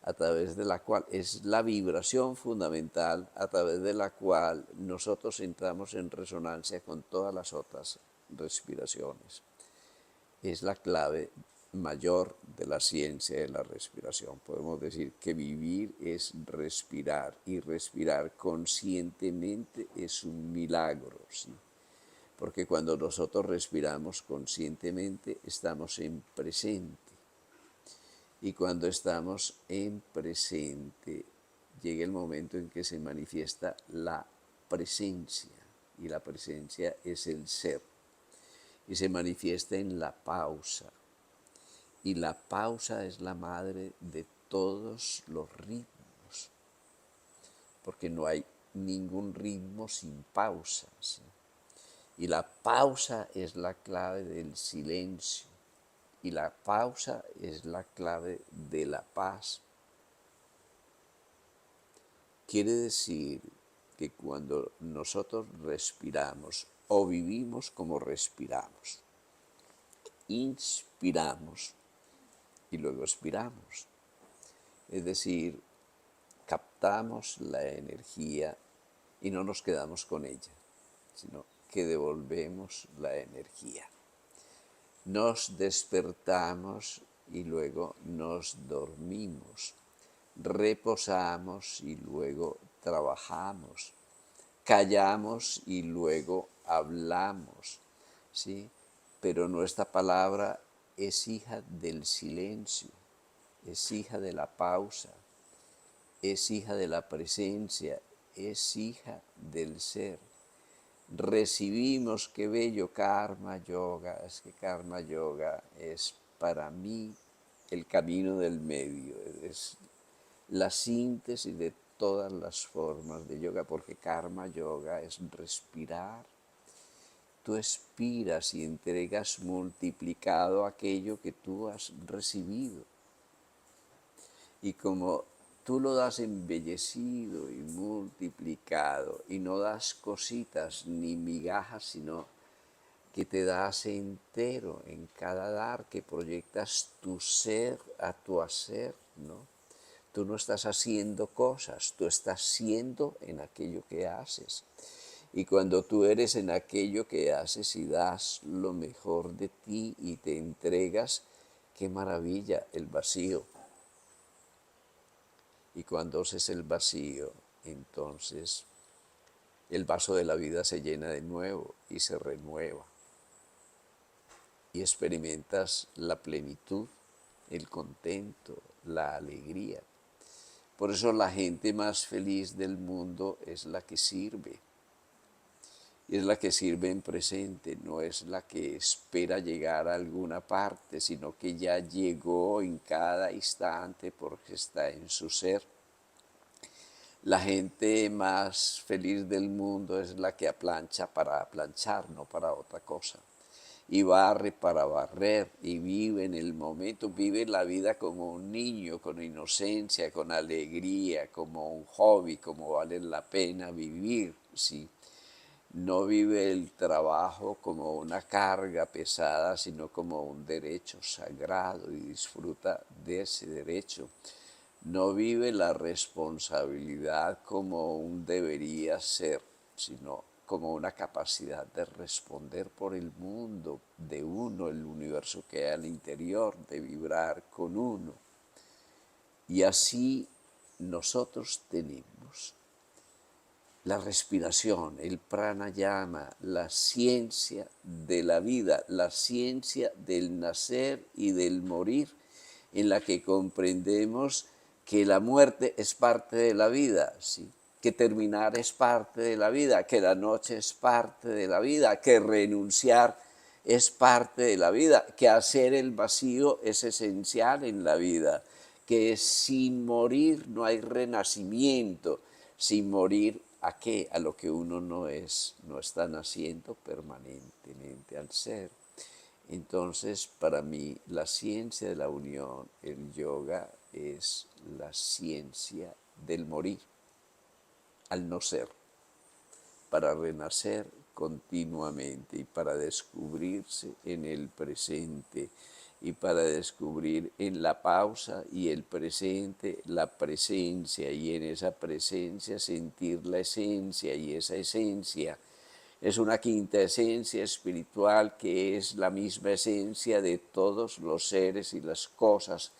a través de la cual es la vibración fundamental a través de la cual nosotros entramos en resonancia con todas las otras respiraciones. Es la clave mayor de la ciencia de la respiración. Podemos decir que vivir es respirar y respirar conscientemente es un milagro, ¿sí? Porque cuando nosotros respiramos conscientemente estamos en presente. Y cuando estamos en presente, llega el momento en que se manifiesta la presencia. Y la presencia es el ser. Y se manifiesta en la pausa. Y la pausa es la madre de todos los ritmos. Porque no hay ningún ritmo sin pausa, ¿sí? Y la pausa es la clave del silencio. Y la pausa es la clave de la paz. Quiere decir que cuando nosotros respiramos o vivimos como respiramos, inspiramos y luego expiramos. Es decir, captamos la energía y no nos quedamos con ella, sino que devolvemos la energía. Nos despertamos y luego nos dormimos. Reposamos y luego trabajamos. Callamos y luego hablamos, ¿sí? Pero nuestra palabra es hija del silencio, es hija de la pausa, es hija de la presencia, es hija del ser. recibimos, qué bello Karma Yoga. Es que Karma Yoga es para mí el camino del medio, es la síntesis de todas las formas de yoga, porque Karma Yoga es respirar. Tú expiras y entregas multiplicado aquello que tú has recibido. Y como tú lo das embellecido y multiplicado, y no das cositas ni migajas, sino que te das entero en cada dar, que proyectas tu ser a tu hacer, ¿no? Tú no estás haciendo cosas, tú estás siendo en aquello que haces. Y cuando tú eres en aquello que haces y das lo mejor de ti y te entregas, qué maravilla el vacío. Y cuando haces el vacío, entonces el vaso de la vida se llena de nuevo y se renueva. Y experimentas la plenitud, el contento, la alegría. Por eso la gente más feliz del mundo es la que sirve. Y es la que sirve en presente, no es la que espera llegar a alguna parte, sino que ya llegó en cada instante porque está en su ser. La gente más feliz del mundo es la que aplancha para aplanchar, no para otra cosa. Y barre para barrer, y vive en el momento, vive la vida como un niño, con inocencia, con alegría, como un hobby, como vale la pena vivir, ¿sí? No vive el trabajo como una carga pesada, sino como un derecho sagrado y disfruta de ese derecho. No vive la responsabilidad como un debería ser, sino como una capacidad de responder por el mundo de uno, el universo que hay al interior, de vibrar con uno. Y así nosotros tenemos la respiración, el pranayama, la ciencia de la vida, la ciencia del nacer y del morir, en la que comprendemos que la muerte es parte de la vida, ¿sí? Que terminar es parte de la vida, que la noche es parte de la vida, que renunciar es parte de la vida, que hacer el vacío es esencial en la vida, que sin morir no hay renacimiento, sin morir ¿a qué? A lo que uno no es, no está naciendo permanentemente al ser. Entonces, para mí, la ciencia de la unión, el yoga, es la ciencia del morir, al no ser, para renacer continuamente y para descubrirse en el presente y para descubrir en la pausa y el presente la presencia y en esa presencia sentir la esencia y esa esencia es una quinta esencia espiritual que es la misma esencia de todos los seres y las cosas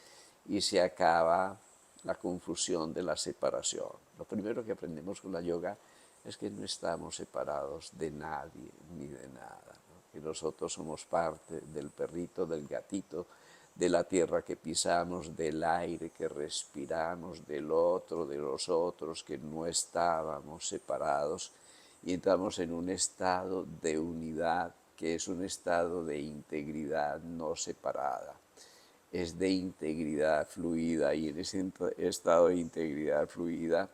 y se acaba la confusión de la separación. Lo primero que aprendemos con la yoga es que no estamos separados de nadie ni de nada, ¿no? Que nosotros somos parte del perrito, del gatito, de la tierra que pisamos, del aire que respiramos, del otro, de los otros, que no estábamos separados y entramos en un estado de unidad que es un estado de integridad no separada. Es de integridad fluida y en ese estado de integridad fluida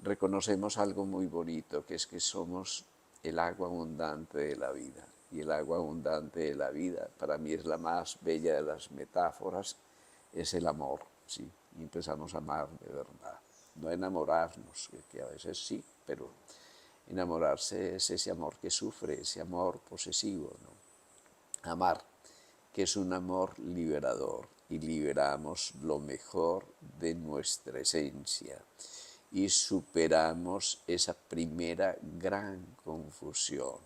reconocemos algo muy bonito, que es que somos el agua abundante de la vida. Y el agua abundante de la vida, para mí es la más bella de las metáforas, es el amor, ¿sí? Y empezamos a amar de verdad. No enamorarnos, que a veces sí, pero enamorarse es ese amor que sufre, ese amor posesivo, ¿no? Amar, que es un amor liberador, y liberamos lo mejor de nuestra esencia y superamos esa primera gran confusión,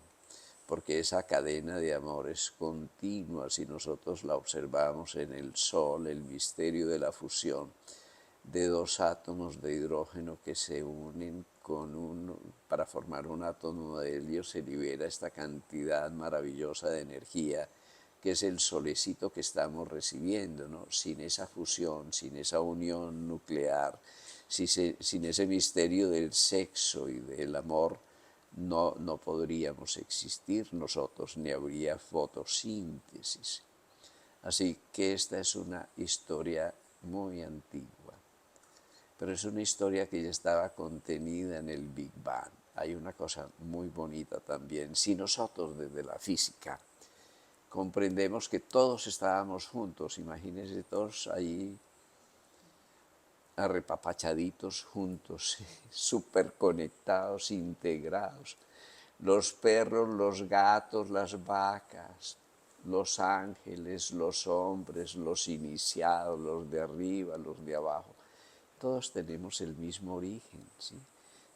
porque esa cadena de amor es continua si nosotros la observamos en el Sol, el misterio de la fusión de dos átomos de hidrógeno que se unen para formar un átomo de helio, se libera esta cantidad maravillosa de energía que es el solecito que estamos recibiendo, ¿no? Sin esa fusión, sin esa unión nuclear, sin ese misterio del sexo y del amor, no podríamos existir nosotros, ni habría fotosíntesis. Así que esta es una historia muy antigua, pero es una historia que ya estaba contenida en el Big Bang. Hay una cosa muy bonita también. Si nosotros desde la física comprendemos que todos estábamos juntos, imagínense todos ahí arrepapachaditos juntos, súper conectados, integrados. Los perros, los gatos, las vacas, los ángeles, los hombres, los iniciados, los de arriba, los de abajo. Todos tenemos el mismo origen, ¿sí?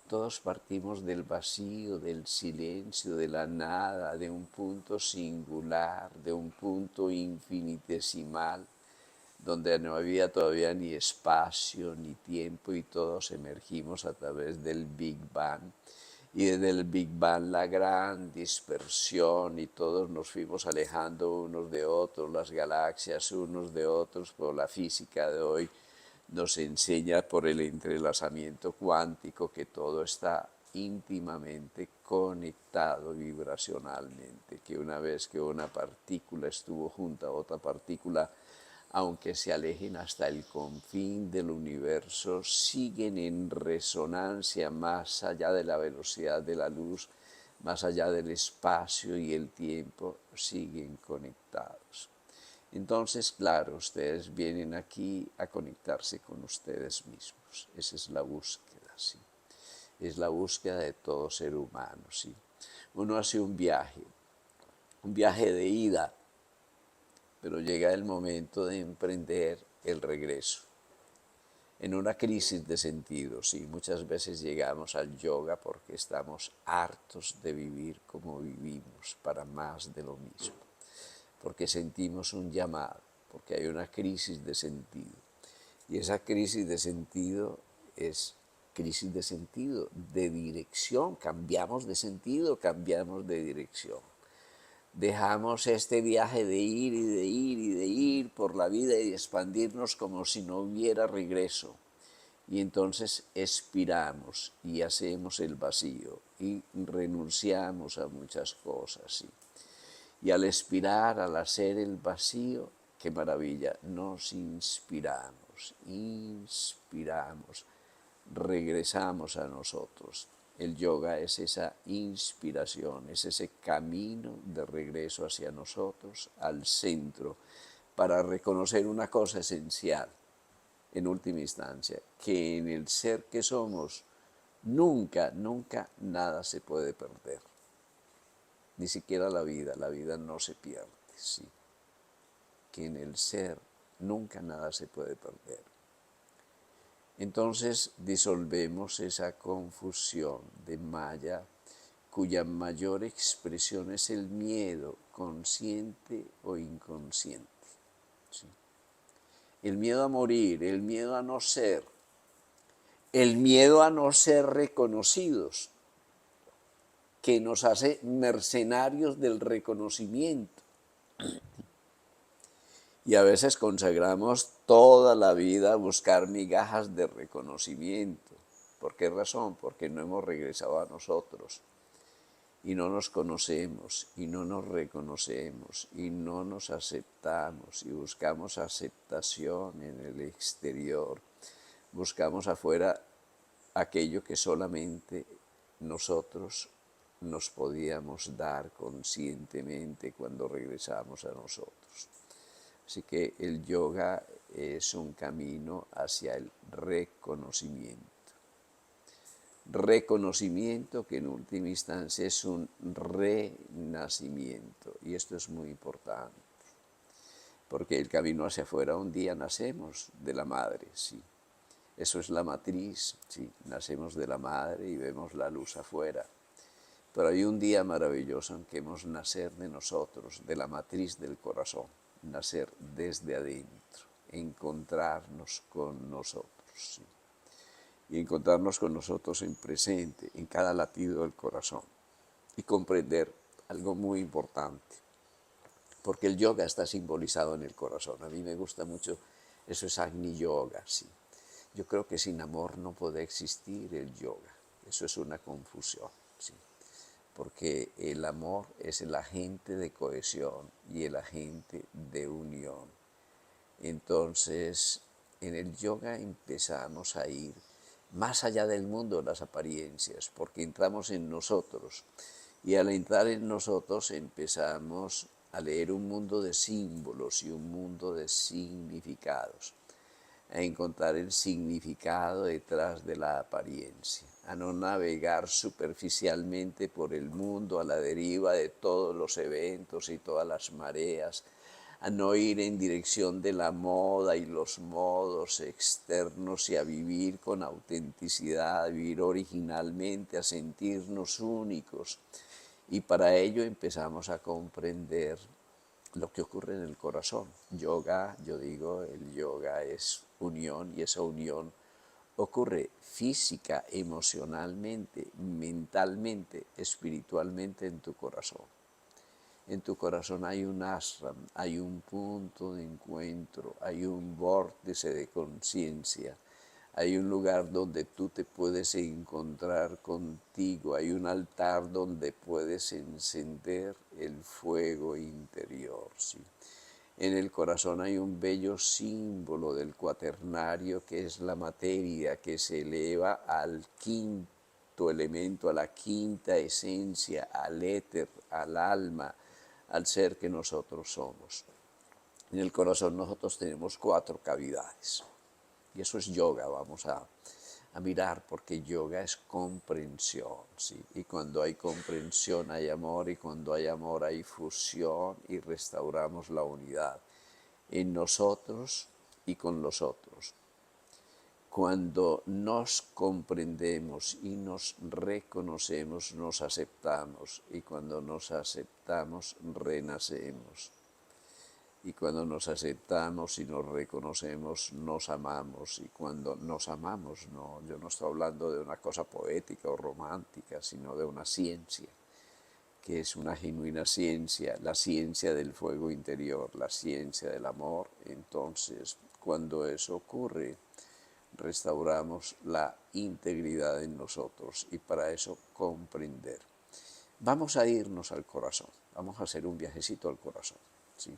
Todos partimos del vacío, del silencio, de la nada, de un punto singular, de un punto infinitesimal, donde no había todavía ni espacio ni tiempo y todos emergimos a través del Big Bang. Y desde el Big Bang la gran dispersión y todos nos fuimos alejando unos de otros, las galaxias unos de otros, por la física de hoy nos enseña por el entrelazamiento cuántico que todo está íntimamente conectado vibracionalmente, que una vez que una partícula estuvo junto a otra partícula, aunque se alejen hasta el confín del universo, siguen en resonancia más allá de la velocidad de la luz, más allá del espacio y el tiempo, siguen conectados. Entonces, claro, ustedes vienen aquí a conectarse con ustedes mismos. Esa es la búsqueda, ¿sí? Es la búsqueda de todo ser humano, ¿sí? Uno hace un viaje de ida, pero llega el momento de emprender el regreso. En una crisis de sentido, sí, muchas veces llegamos al yoga porque estamos hartos de vivir como vivimos, para más de lo mismo, porque sentimos un llamado, porque hay una crisis de sentido. Y esa crisis de sentido es crisis de sentido, de dirección, cambiamos de sentido, cambiamos de dirección. Dejamos este viaje de ir y de ir y de ir por la vida y expandirnos como si no hubiera regreso. Y entonces expiramos y hacemos el vacío y renunciamos a muchas cosas. ¿Sí? Y al expirar, al hacer el vacío, qué maravilla, nos inspiramos, regresamos a nosotros. El yoga es esa inspiración, es ese camino de regreso hacia nosotros, al centro, para reconocer una cosa esencial, en última instancia, que en el ser que somos, nunca nada se puede perder. Ni siquiera la vida no se pierde, sí. Que en el ser nunca nada se puede perder. Entonces disolvemos esa confusión de Maya, cuya mayor expresión es el miedo, consciente o inconsciente. ¿Sí? El miedo a morir, el miedo a no ser, el miedo a no ser reconocidos, que nos hace mercenarios del reconocimiento. Y a veces consagramos toda la vida a buscar migajas de reconocimiento. ¿Por qué razón? Porque no hemos regresado a nosotros y no nos conocemos y no nos reconocemos y no nos aceptamos y buscamos aceptación en el exterior. Buscamos afuera aquello que solamente nosotros nos podíamos dar conscientemente cuando regresamos a nosotros. Así que el yoga es un camino hacia el reconocimiento. Reconocimiento que en última instancia es un renacimiento. Y esto es muy importante. Porque el camino hacia afuera, un día nacemos de la madre, sí. Eso es la matriz, sí. Nacemos de la madre y vemos la luz afuera. Pero hay un día maravilloso en que hemos nacer de nosotros, de la matriz del corazón. Nacer desde adentro, encontrarnos con nosotros, ¿sí? Y encontrarnos con nosotros en presente, en cada latido del corazón, y comprender algo muy importante, porque el yoga está simbolizado en el corazón. A mí me gusta mucho, eso es Agni Yoga, sí. Yo creo que sin amor no puede existir el yoga, eso es una confusión, sí. porque el amor es el agente de cohesión y el agente de unión. Entonces, en el yoga empezamos a ir más allá del mundo de las apariencias, porque entramos en nosotros. Y al entrar en nosotros empezamos a leer un mundo de símbolos y un mundo de significados, a encontrar el significado detrás de la apariencia, a no navegar superficialmente por el mundo a la deriva de todos los eventos y todas las mareas, a no ir en dirección de la moda y los modos externos y a vivir con autenticidad, a vivir originalmente, a sentirnos únicos. Y para ello empezamos a comprender lo que ocurre en el corazón. Yoga, yo digo, el yoga es unión y esa unión ocurre física, emocionalmente, mentalmente, espiritualmente en tu corazón. En tu corazón hay un ashram, hay un punto de encuentro, hay un vórtice de conciencia, hay un lugar donde tú te puedes encontrar contigo, hay un altar donde puedes encender el fuego interior. ¿Sí? En el corazón hay un bello símbolo del cuaternario que es la materia que se eleva al quinto elemento, a la quinta esencia, al éter, al alma, al ser que nosotros somos. En el corazón nosotros tenemos 4 cavidades y eso es yoga, vamos a mirar, porque yoga es comprensión, ¿sí? Y cuando hay comprensión hay amor, y cuando hay amor hay fusión y restauramos la unidad en nosotros y con los otros. Cuando nos comprendemos y nos reconocemos, nos aceptamos, y cuando nos aceptamos, renacemos. Y cuando nos aceptamos y nos reconocemos, nos amamos. Y cuando nos amamos, no, yo no estoy hablando de una cosa poética o romántica, sino de una ciencia, que es una genuina ciencia, la ciencia del fuego interior, la ciencia del amor. Entonces, cuando eso ocurre, restauramos la integridad en nosotros, y para eso comprender. Vamos a irnos al corazón, vamos a hacer un viajecito al corazón, ¿sí?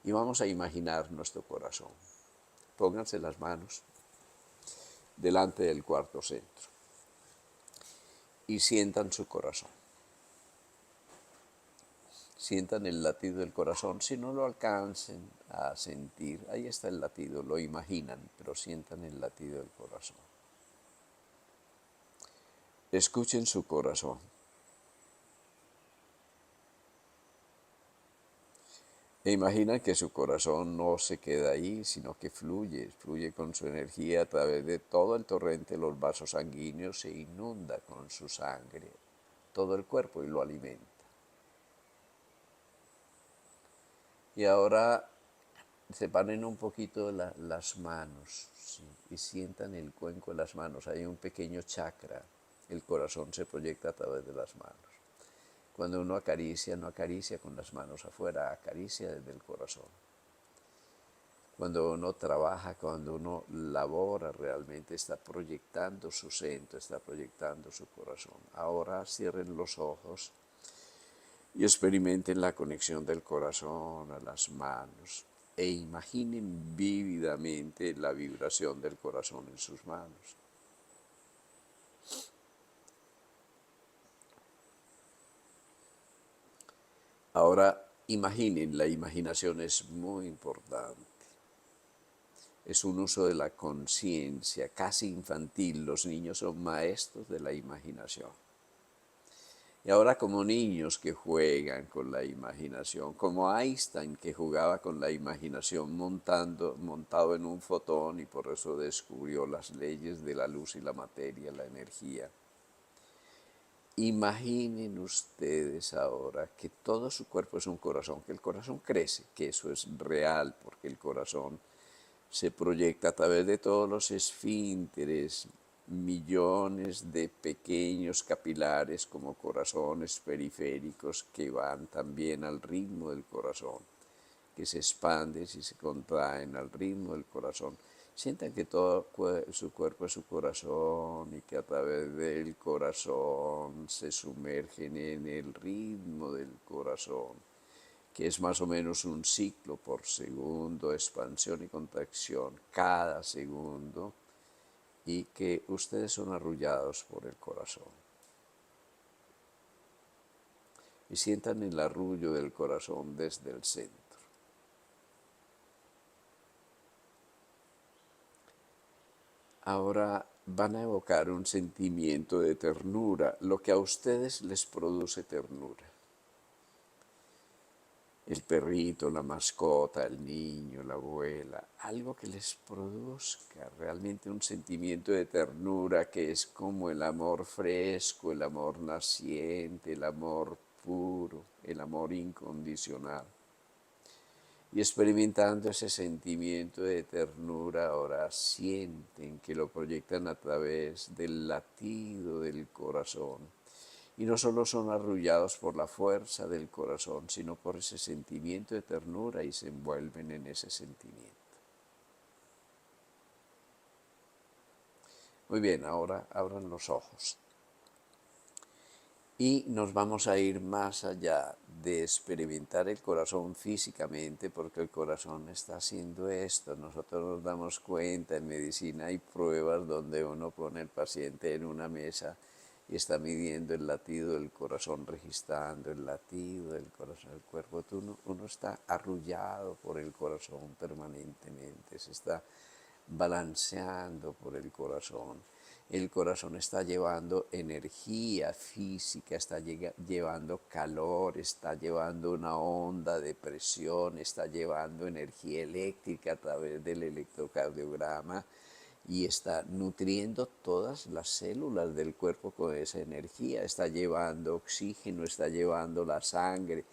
Y vamos a imaginar nuestro corazón. Pónganse las manos delante del cuarto centro y sientan su corazón. Sientan el latido del corazón. Si no lo alcancen a sentir, ahí está el latido, lo imaginan, pero sientan el latido del corazón. Escuchen su corazón. E imaginan que su corazón no se queda ahí, sino que fluye con su energía a través de todo el torrente de los vasos sanguíneos, se inunda con su sangre todo el cuerpo y lo alimenta. Y ahora separen un poquito las manos, ¿sí? Y sientan el cuenco de las manos. Hay un pequeño chakra, el corazón se proyecta a través de las manos. Cuando uno acaricia, no acaricia con las manos afuera, acaricia desde el corazón. Cuando uno trabaja, cuando uno labora, realmente está proyectando su centro, está proyectando su corazón. Ahora cierren los ojos y experimenten la conexión del corazón a las manos e imaginen vívidamente la vibración del corazón en sus manos. Ahora imaginen, la imaginación es muy importante. Es un uso de la conciencia, casi infantil. Los niños son maestros de la imaginación. Y ahora, como niños que juegan con la imaginación, como Einstein, que jugaba con la imaginación montado en un fotón, y por eso descubrió las leyes de la luz y la materia, la energía. Imaginen ustedes ahora que todo su cuerpo es un corazón, que el corazón crece, que eso es real, porque el corazón se proyecta a través de todos los esfínteres, millones de pequeños capilares como corazones periféricos que van también al ritmo del corazón, que se expanden y se contraen al ritmo del corazón. Sientan que todo su cuerpo es su corazón y que a través del corazón se sumergen en el ritmo del corazón, que es más o menos un ciclo por segundo, expansión y contracción cada segundo, y que ustedes son arrullados por el corazón. Y sientan el arrullo del corazón desde el centro. Ahora van a evocar un sentimiento de ternura, lo que a ustedes les produce ternura. El perrito, la mascota, el niño, la abuela, algo que les produzca realmente un sentimiento de ternura que es como el amor fresco, el amor naciente, el amor puro, el amor incondicional. Y experimentando ese sentimiento de ternura, ahora sienten que lo proyectan a través del latido del corazón. Y no solo son arrullados por la fuerza del corazón, sino por ese sentimiento de ternura y se envuelven en ese sentimiento. Muy bien, ahora abran los ojos. Y nos vamos a ir más allá de experimentar el corazón físicamente, porque el corazón está haciendo esto. Nosotros nos damos cuenta, en medicina hay pruebas donde uno pone al paciente en una mesa y está midiendo el latido del corazón, registrando el latido del corazón del cuerpo. Uno está arrullado por el corazón permanentemente, se está balanceando por el corazón. El corazón está llevando energía física, está llevando calor, está llevando una onda de presión, está llevando energía eléctrica a través del electrocardiograma y está nutriendo todas las células del cuerpo con esa energía, está llevando oxígeno, está llevando la sangre,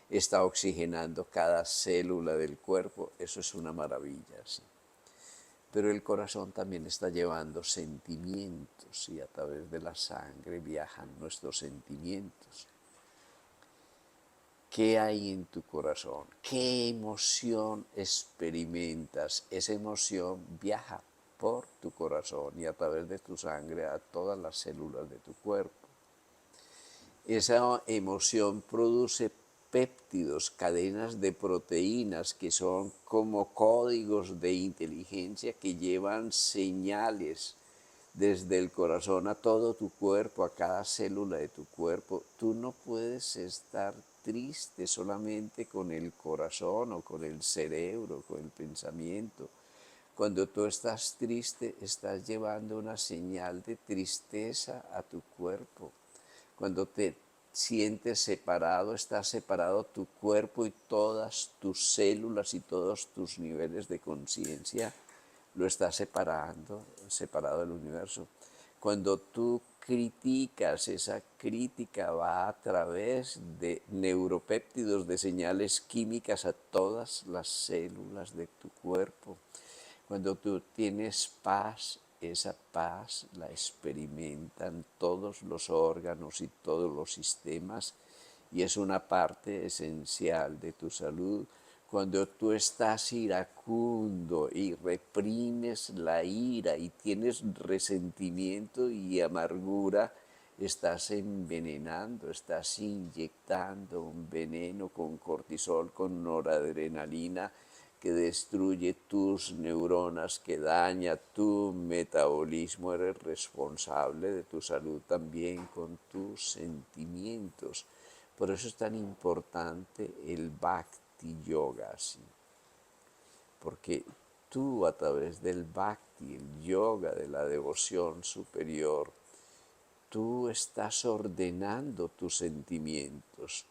está oxigenando cada célula del cuerpo. Eso es una maravilla, ¿sí? Pero el corazón también está llevando sentimientos y a través de la sangre viajan nuestros sentimientos. ¿Qué hay en tu corazón? ¿Qué emoción experimentas? Esa emoción viaja por tu corazón y a través de tu sangre a todas las células de tu cuerpo. Esa emoción produce péptidos, cadenas de proteínas que son como códigos de inteligencia que llevan señales desde el corazón a todo tu cuerpo, a cada célula de tu cuerpo. Tú no puedes estar triste solamente con el corazón o con el cerebro, con el pensamiento. Cuando tú estás triste, estás llevando una señal de tristeza a tu cuerpo. Cuando te sientes separado, está separado tu cuerpo y todas tus células y todos tus niveles de conciencia, lo está separado del universo. Cuando tú criticas, esa crítica va a través de neuropéptidos, de señales químicas a todas las células de tu cuerpo. Cuando tú tienes paz, esa paz la experimentan todos los órganos y todos los sistemas y es una parte esencial de tu salud. Cuando tú estás iracundo y reprimes la ira y tienes resentimiento y amargura, estás envenenando, estás inyectando un veneno con cortisol, con noradrenalina, que destruye tus neuronas, que daña tu metabolismo. Eres responsable de tu salud también con tus sentimientos. Por eso es tan importante el Bhakti Yoga, ¿sí? Porque tú a través del Bhakti, el yoga de la devoción superior, tú estás ordenando tus sentimientos.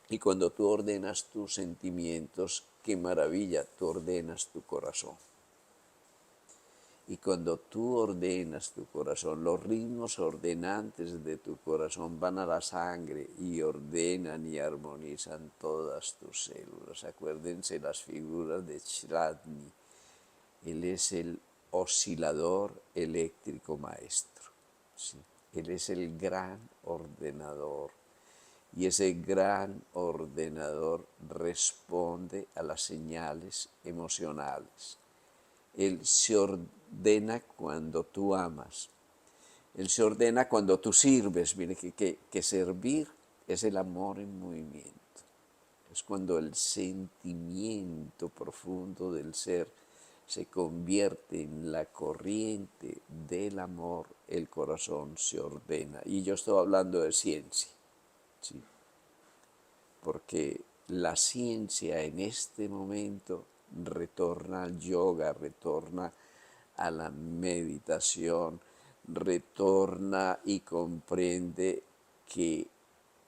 Y cuando tú ordenas tus sentimientos, qué maravilla, tú ordenas tu corazón. Y cuando tú ordenas tu corazón, los ritmos ordenantes de tu corazón van a la sangre y ordenan y armonizan todas tus células. Acuérdense las figuras de Chladni. Él es el oscilador eléctrico maestro, ¿sí? Él es el gran ordenador. Y ese gran ordenador responde a las señales emocionales. Él se ordena cuando tú amas. Él se ordena cuando tú sirves. Mire que servir es el amor en movimiento. Es cuando el sentimiento profundo del ser se convierte en la corriente del amor, el corazón se ordena. Y yo estoy hablando de ciencia, ¿sí? Porque la ciencia en este momento retorna al yoga, retorna a la meditación, retorna y comprende que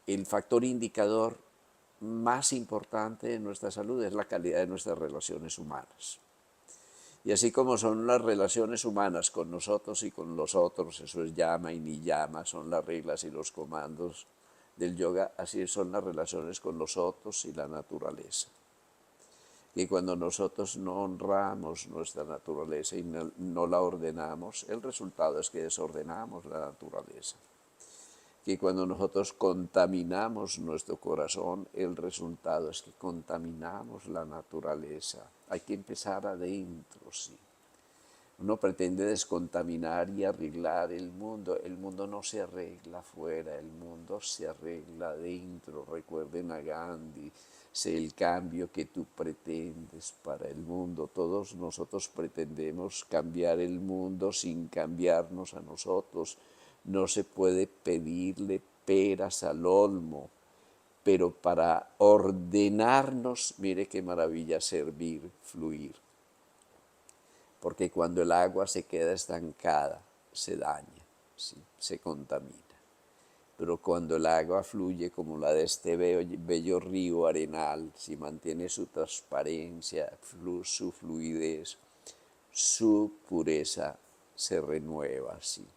el factor indicador más importante de nuestra salud es la calidad de nuestras relaciones humanas. Y así como son las relaciones humanas con nosotros y con los otros, eso es llama y niyama, son las reglas y los comandos del yoga, así son las relaciones con los otros y la naturaleza. Y cuando nosotros no honramos nuestra naturaleza y no la ordenamos, el resultado es que desordenamos la naturaleza. Que cuando nosotros contaminamos nuestro corazón, el resultado es que contaminamos la naturaleza. Hay que empezar adentro, sí. Uno pretende descontaminar y arreglar el mundo no se arregla afuera, el mundo se arregla adentro. Recuerden a Gandhi, sé el cambio que tú pretendes para el mundo. Todos nosotros pretendemos cambiar el mundo sin cambiarnos a nosotros. No se puede pedirle peras al olmo, pero para ordenarnos, mire qué maravilla, servir, fluir. Porque cuando el agua se queda estancada, se daña, ¿sí? Se contamina. Pero cuando el agua fluye como la de este bello río Arenal, si mantiene su transparencia, su fluidez, su pureza se renueva así.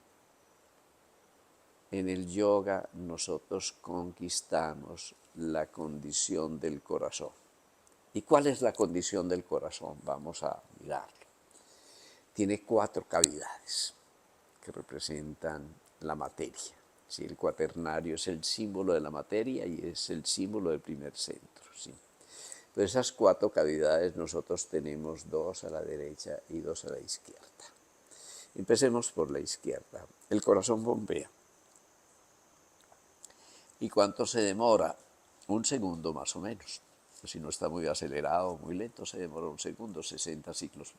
En el yoga nosotros conquistamos la condición del corazón. ¿Y cuál es la condición del corazón? Vamos a mirarlo. Tiene 4 cavidades que representan la materia. ¿Sí? El cuaternario es el símbolo de la materia y es el símbolo del primer centro. ¿Sí? Pero esas 4 cavidades nosotros tenemos 2 a la derecha y 2 a la izquierda. Empecemos por la izquierda. El corazón bombea. ¿Y cuánto se demora? 1 segundo más o menos. Si no está muy acelerado o muy lento, se demora 1 segundo, 60 ciclos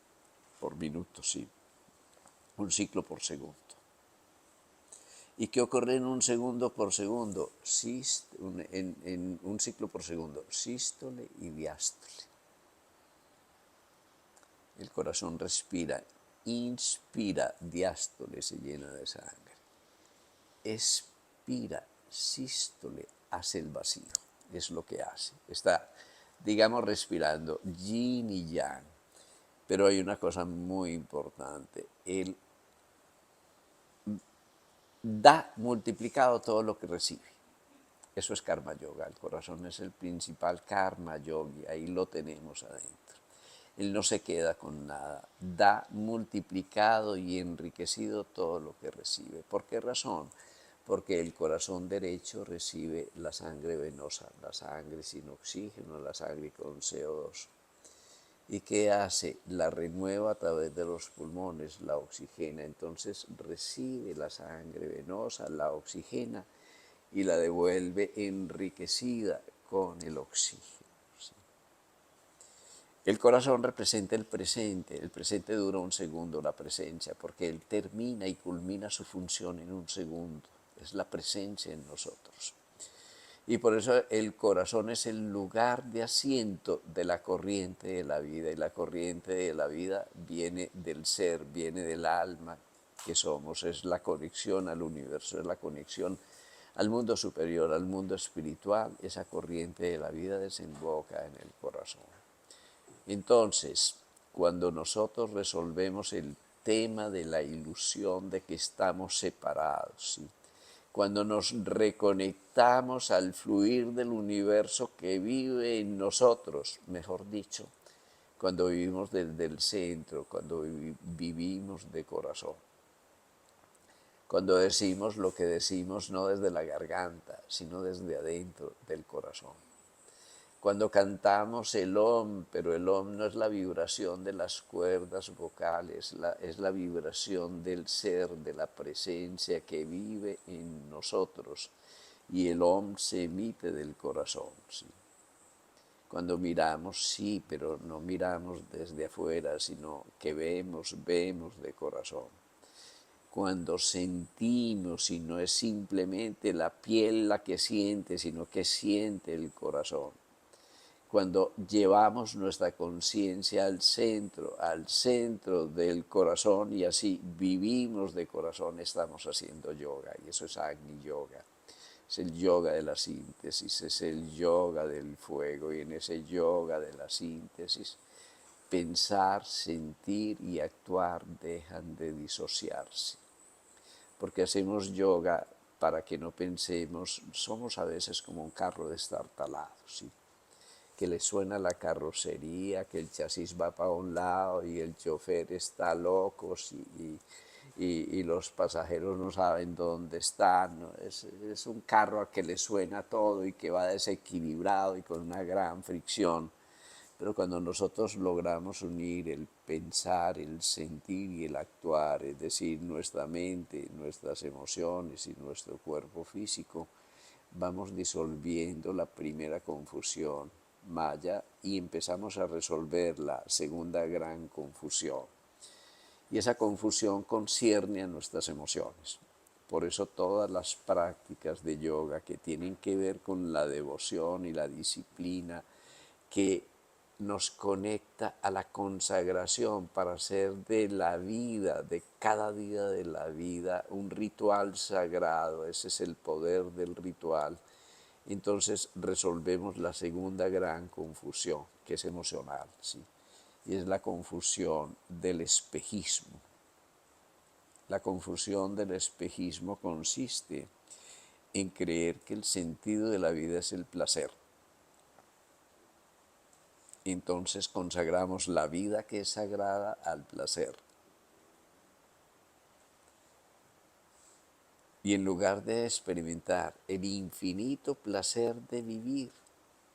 por minuto, sí. 1 ciclo por segundo. ¿Y qué ocurre en 1 segundo por segundo? En 1 ciclo por segundo, sístole y diástole. El corazón respira, inspira, diástole se llena de sangre. Expira, sístole, hace el vacío, es lo que hace. Está, digamos, respirando yin y yang. Pero hay una cosa muy importante, él da multiplicado todo lo que recibe. Eso es karma yoga, el corazón es el principal karma yogi, ahí lo tenemos adentro. Él no se queda con nada, da multiplicado y enriquecido todo lo que recibe. ¿Por qué razón? Porque el corazón derecho recibe la sangre venosa, la sangre sin oxígeno, la sangre con CO2. ¿Y qué hace? La renueva a través de los pulmones, la oxigena. Entonces recibe la sangre venosa, la oxigena y la devuelve enriquecida con el oxígeno. ¿Sí? El corazón representa el presente dura 1 segundo, la presencia, porque él termina y culmina su función en 1 segundo. Es la presencia en nosotros. Y por eso el corazón es el lugar de asiento de la corriente de la vida. Y la corriente de la vida viene del ser, viene del alma que somos. Es la conexión al universo, es la conexión al mundo superior, al mundo espiritual. Esa corriente de la vida desemboca en el corazón. Entonces, cuando nosotros resolvemos el tema de la ilusión de que estamos separados, ¿sí? Cuando nos reconectamos al fluir del universo que vive en nosotros, mejor dicho, cuando vivimos desde el centro, cuando vivimos de corazón, cuando decimos lo que decimos no desde la garganta, sino desde adentro del corazón. Cuando cantamos el Om, pero el Om no es la vibración de las cuerdas vocales, es la vibración del ser, de la presencia que vive en nosotros. Y el Om se emite del corazón, ¿sí? Cuando miramos, sí, pero no miramos desde afuera, sino que vemos de corazón. Cuando sentimos, y no es simplemente la piel la que siente, sino que siente el corazón. Cuando llevamos nuestra conciencia al centro del corazón, y así vivimos de corazón, estamos haciendo yoga, y eso es Agni Yoga. Es el yoga de la síntesis, es el yoga del fuego, y en ese yoga de la síntesis, pensar, sentir y actuar dejan de disociarse. Porque hacemos yoga para que no pensemos, somos a veces como un carro destartalado, ¿sí? Que le suena la carrocería, que el chasis va para un lado y el chofer está loco, y los pasajeros no saben dónde están, ¿no? Es un carro a que le suena todo y que va desequilibrado y con una gran fricción. Pero cuando nosotros logramos unir el pensar, el sentir y el actuar, es decir, nuestra mente, nuestras emociones y nuestro cuerpo físico, vamos disolviendo la primera confusión, Maya, y empezamos a resolver la segunda gran confusión. Y esa confusión concierne a nuestras emociones. Por eso todas las prácticas de yoga que tienen que ver con la devoción y la disciplina, que nos conecta a la consagración para hacer de la vida, de cada día de la vida, un ritual sagrado. Ese es el poder del ritual. Entonces resolvemos la segunda gran confusión, que es emocional, ¿sí? Y es la confusión del espejismo. La confusión del espejismo consiste en creer que el sentido de la vida es el placer. Entonces consagramos la vida que es sagrada al placer. Y en lugar de experimentar el infinito placer de vivir,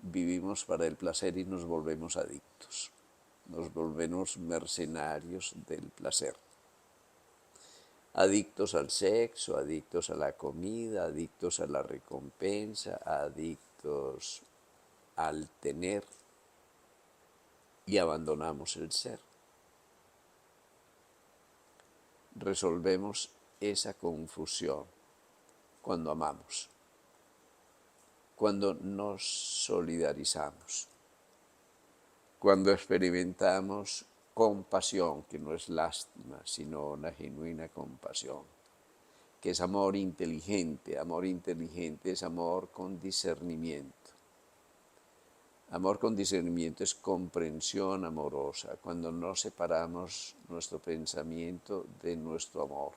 vivimos para el placer y nos volvemos adictos. Nos volvemos mercenarios del placer. Adictos al sexo, adictos a la comida, adictos a la recompensa, adictos al tener, y abandonamos el ser. Resolvemos esa confusión cuando amamos, cuando nos solidarizamos, cuando experimentamos compasión, que no es lástima, sino una genuina compasión, que es amor inteligente. Amor inteligente es amor con discernimiento. Amor con discernimiento es comprensión amorosa, cuando no separamos nuestro pensamiento de nuestro amor.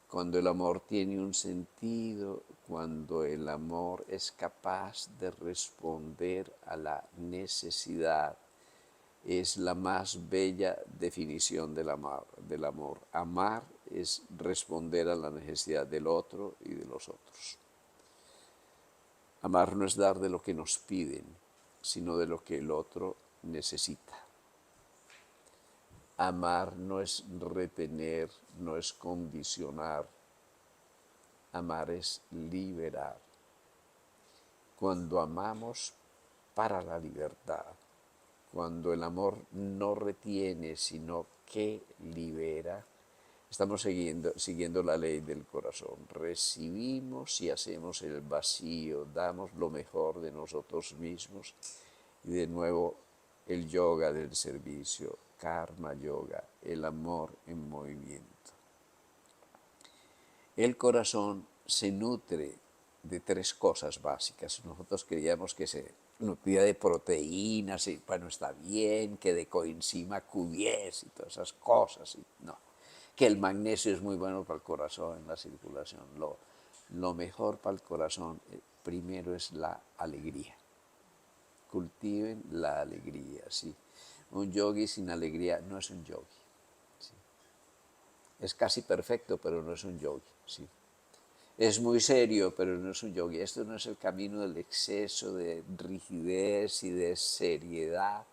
Cuando el amor tiene un sentido, cuando el amor es capaz de responder a la necesidad, es la más bella definición del amor. Amar es responder a la necesidad del otro y de los otros. Amar no es dar de lo que nos piden, sino de lo que el otro necesita. Amar no es retener, no es condicionar. Amar es liberar. Cuando amamos para la libertad, cuando el amor no retiene, sino que libera, estamos siguiendo la ley del corazón. Recibimos y hacemos el vacío, damos lo mejor de nosotros mismos. Y de nuevo el yoga del servicio, karma yoga, el amor en movimiento. El corazón se nutre de tres cosas básicas. Nosotros creíamos que se nutría de proteínas, y bueno, está bien, que de coenzima Q10 y todas esas cosas. Y no, que el magnesio es muy bueno para el corazón, en la circulación. Lo mejor para el corazón primero es la alegría. Cultiven la alegría, ¿sí? Un yogi sin alegría no es un yogi, ¿sí? Es casi perfecto, pero no es un yogi, ¿sí? es muy serio, pero no es un yogi. Esto no es el camino del exceso de rigidez y de seriedad,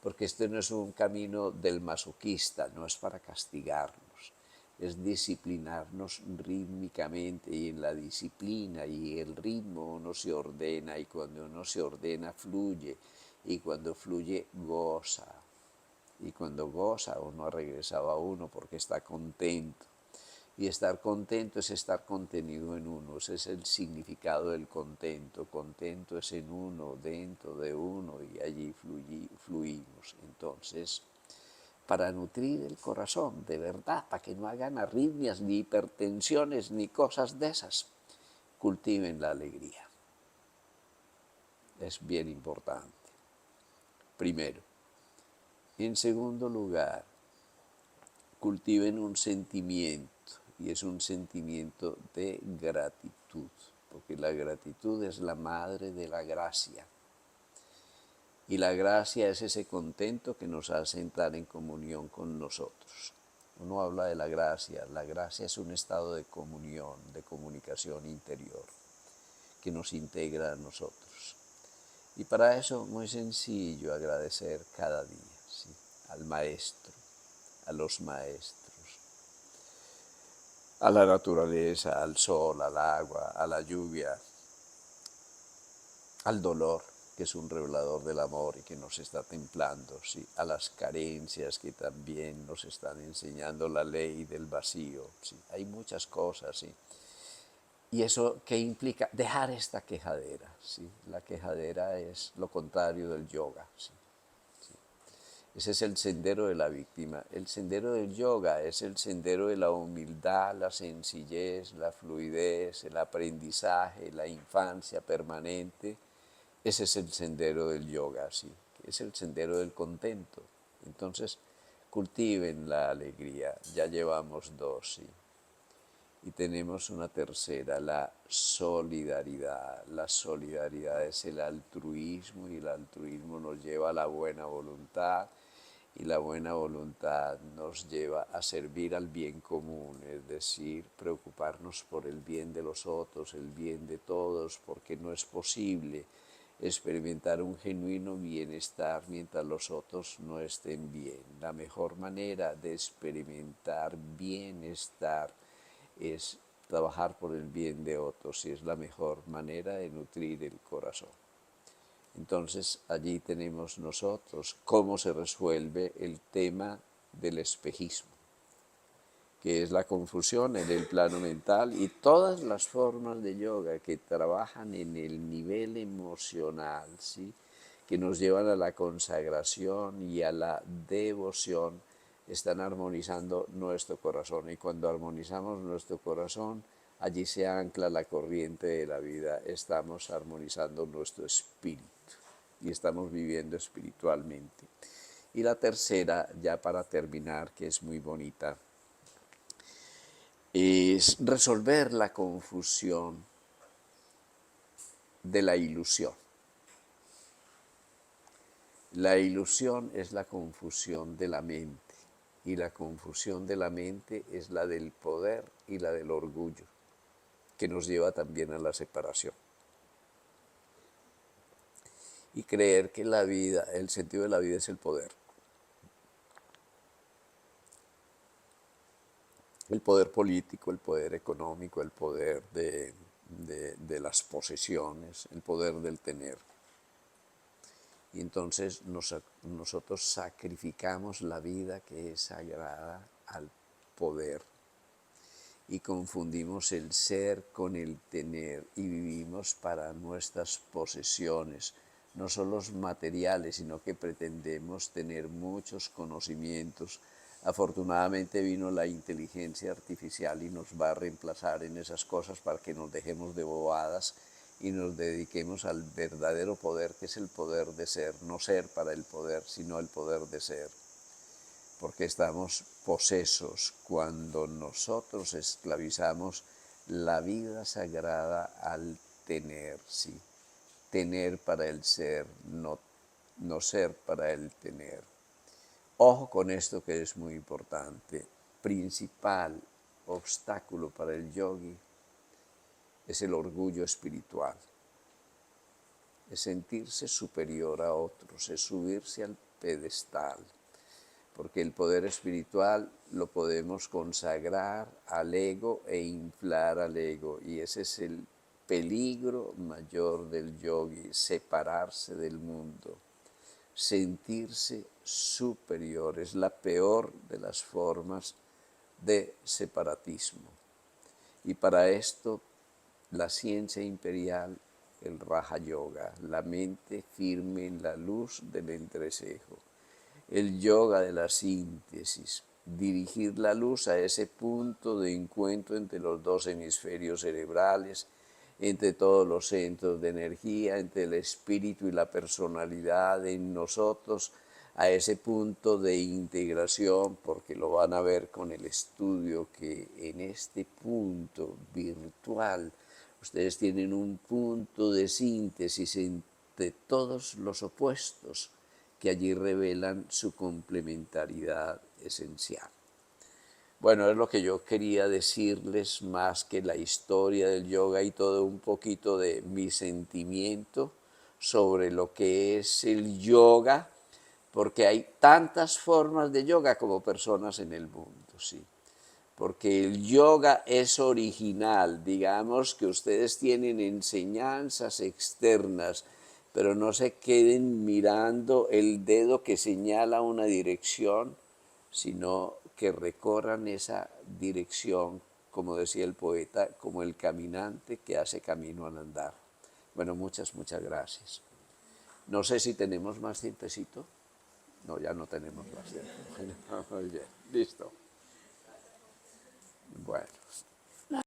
porque este no es un camino del masoquista, no es para castigarnos, es disciplinarnos rítmicamente, y en la disciplina y el ritmo uno se ordena, y cuando uno se ordena fluye, y cuando fluye goza, y cuando goza uno ha regresado a uno porque está contento. Y estar contento es estar contenido en uno, ese es el significado del contento. Contento es en uno, dentro de uno, y allí fluimos. Entonces, para nutrir el corazón, de verdad, para que no hagan arritmias, ni hipertensiones, ni cosas de esas, cultiven la alegría. Es bien importante, primero. En segundo lugar, cultiven un sentimiento, y es un sentimiento de gratitud, porque la gratitud es la madre de la gracia. Y la gracia es ese contento que nos hace entrar en comunión con nosotros. Uno habla de la gracia es un estado de comunión, de comunicación interior, que nos integra a nosotros. Y para eso, muy sencillo, agradecer cada día, ¿sí? Al maestro, a los maestros, a la naturaleza, al sol, al agua, a la lluvia, al dolor, que es un revelador del amor y que nos está templando, ¿sí? A las carencias, que también nos están enseñando la ley del vacío, ¿sí? Hay muchas cosas, ¿sí? ¿Y eso qué implica? Dejar esta quejadera, ¿sí? La quejadera es lo contrario del yoga, ¿sí? Ese es el sendero de la víctima. El sendero del yoga es el sendero de la humildad, la sencillez, la fluidez, el aprendizaje, la infancia permanente. Ese es el sendero del yoga, sí. Es el sendero del contento. Entonces, cultiven la alegría. Ya llevamos dos, sí. Y tenemos una tercera, la solidaridad. La solidaridad es el altruismo, y el altruismo nos lleva a la buena voluntad, y la buena voluntad nos lleva a servir al bien común, es decir, preocuparnos por el bien de los otros, el bien de todos, porque no es posible experimentar un genuino bienestar mientras los otros no estén bien. La mejor manera de experimentar bienestar es trabajar por el bien de otros, y es la mejor manera de nutrir el corazón. Entonces allí tenemos nosotros cómo se resuelve el tema del espejismo, que es la confusión en el plano mental, y todas las formas de yoga que trabajan en el nivel emocional, ¿sí? Que nos llevan a la consagración y a la devoción, están armonizando nuestro corazón. Y cuando armonizamos nuestro corazón, allí se ancla la corriente de la vida, estamos armonizando nuestro espíritu y estamos viviendo espiritualmente. Y la tercera, ya para terminar, que es muy bonita, es resolver la confusión de la ilusión. La ilusión es la confusión de la mente, y la confusión de la mente es la del poder y la del orgullo, que nos lleva también a la separación. Y creer que la vida, el sentido de la vida es el poder. El poder político, el poder económico, el poder de las posesiones, el poder del tener. Y entonces nosotros sacrificamos la vida que es sagrada al poder, y confundimos el ser con el tener, y vivimos para nuestras posesiones, no solo los materiales, sino que pretendemos tener muchos conocimientos. Afortunadamente vino la inteligencia artificial y nos va a reemplazar en esas cosas para que nos dejemos de bobadas y nos dediquemos al verdadero poder, que es el poder de ser, no ser para el poder, sino el poder de ser. Porque estamos posesos cuando nosotros esclavizamos la vida sagrada al tener, sí. Tener para el ser, no ser para el tener. Ojo con esto, que es muy importante. Principal obstáculo para el yogi es el orgullo espiritual. Es sentirse superior a otros, es subirse al pedestal, porque el poder espiritual lo podemos consagrar al ego e inflar al ego, y ese es el peligro mayor del yogi, separarse del mundo, sentirse superior, es la peor de las formas de separatismo. Y para esto la ciencia imperial, el Raja Yoga, la mente firme en la luz del entrecejo, el yoga de la síntesis, dirigir la luz a ese punto de encuentro entre los dos hemisferios cerebrales, entre todos los centros de energía, entre el espíritu y la personalidad en nosotros, a ese punto de integración, porque lo van a ver con el estudio que en este punto virtual ustedes tienen un punto de síntesis entre todos los opuestos que allí revelan su complementariedad esencial. Bueno, es lo que yo quería decirles, más que la historia del yoga y todo, un poquito de mi sentimiento sobre lo que es el yoga, porque hay tantas formas de yoga como personas en el mundo, sí. Porque el yoga es original, digamos que ustedes tienen enseñanzas externas, pero no se queden mirando el dedo que señala una dirección, sino que recorran esa dirección, como decía el poeta, como el caminante que hace camino al andar. Bueno, muchas gracias. No sé si tenemos más tiempecito. No, ya no tenemos más tiempo. Muy bien, listo. Bueno.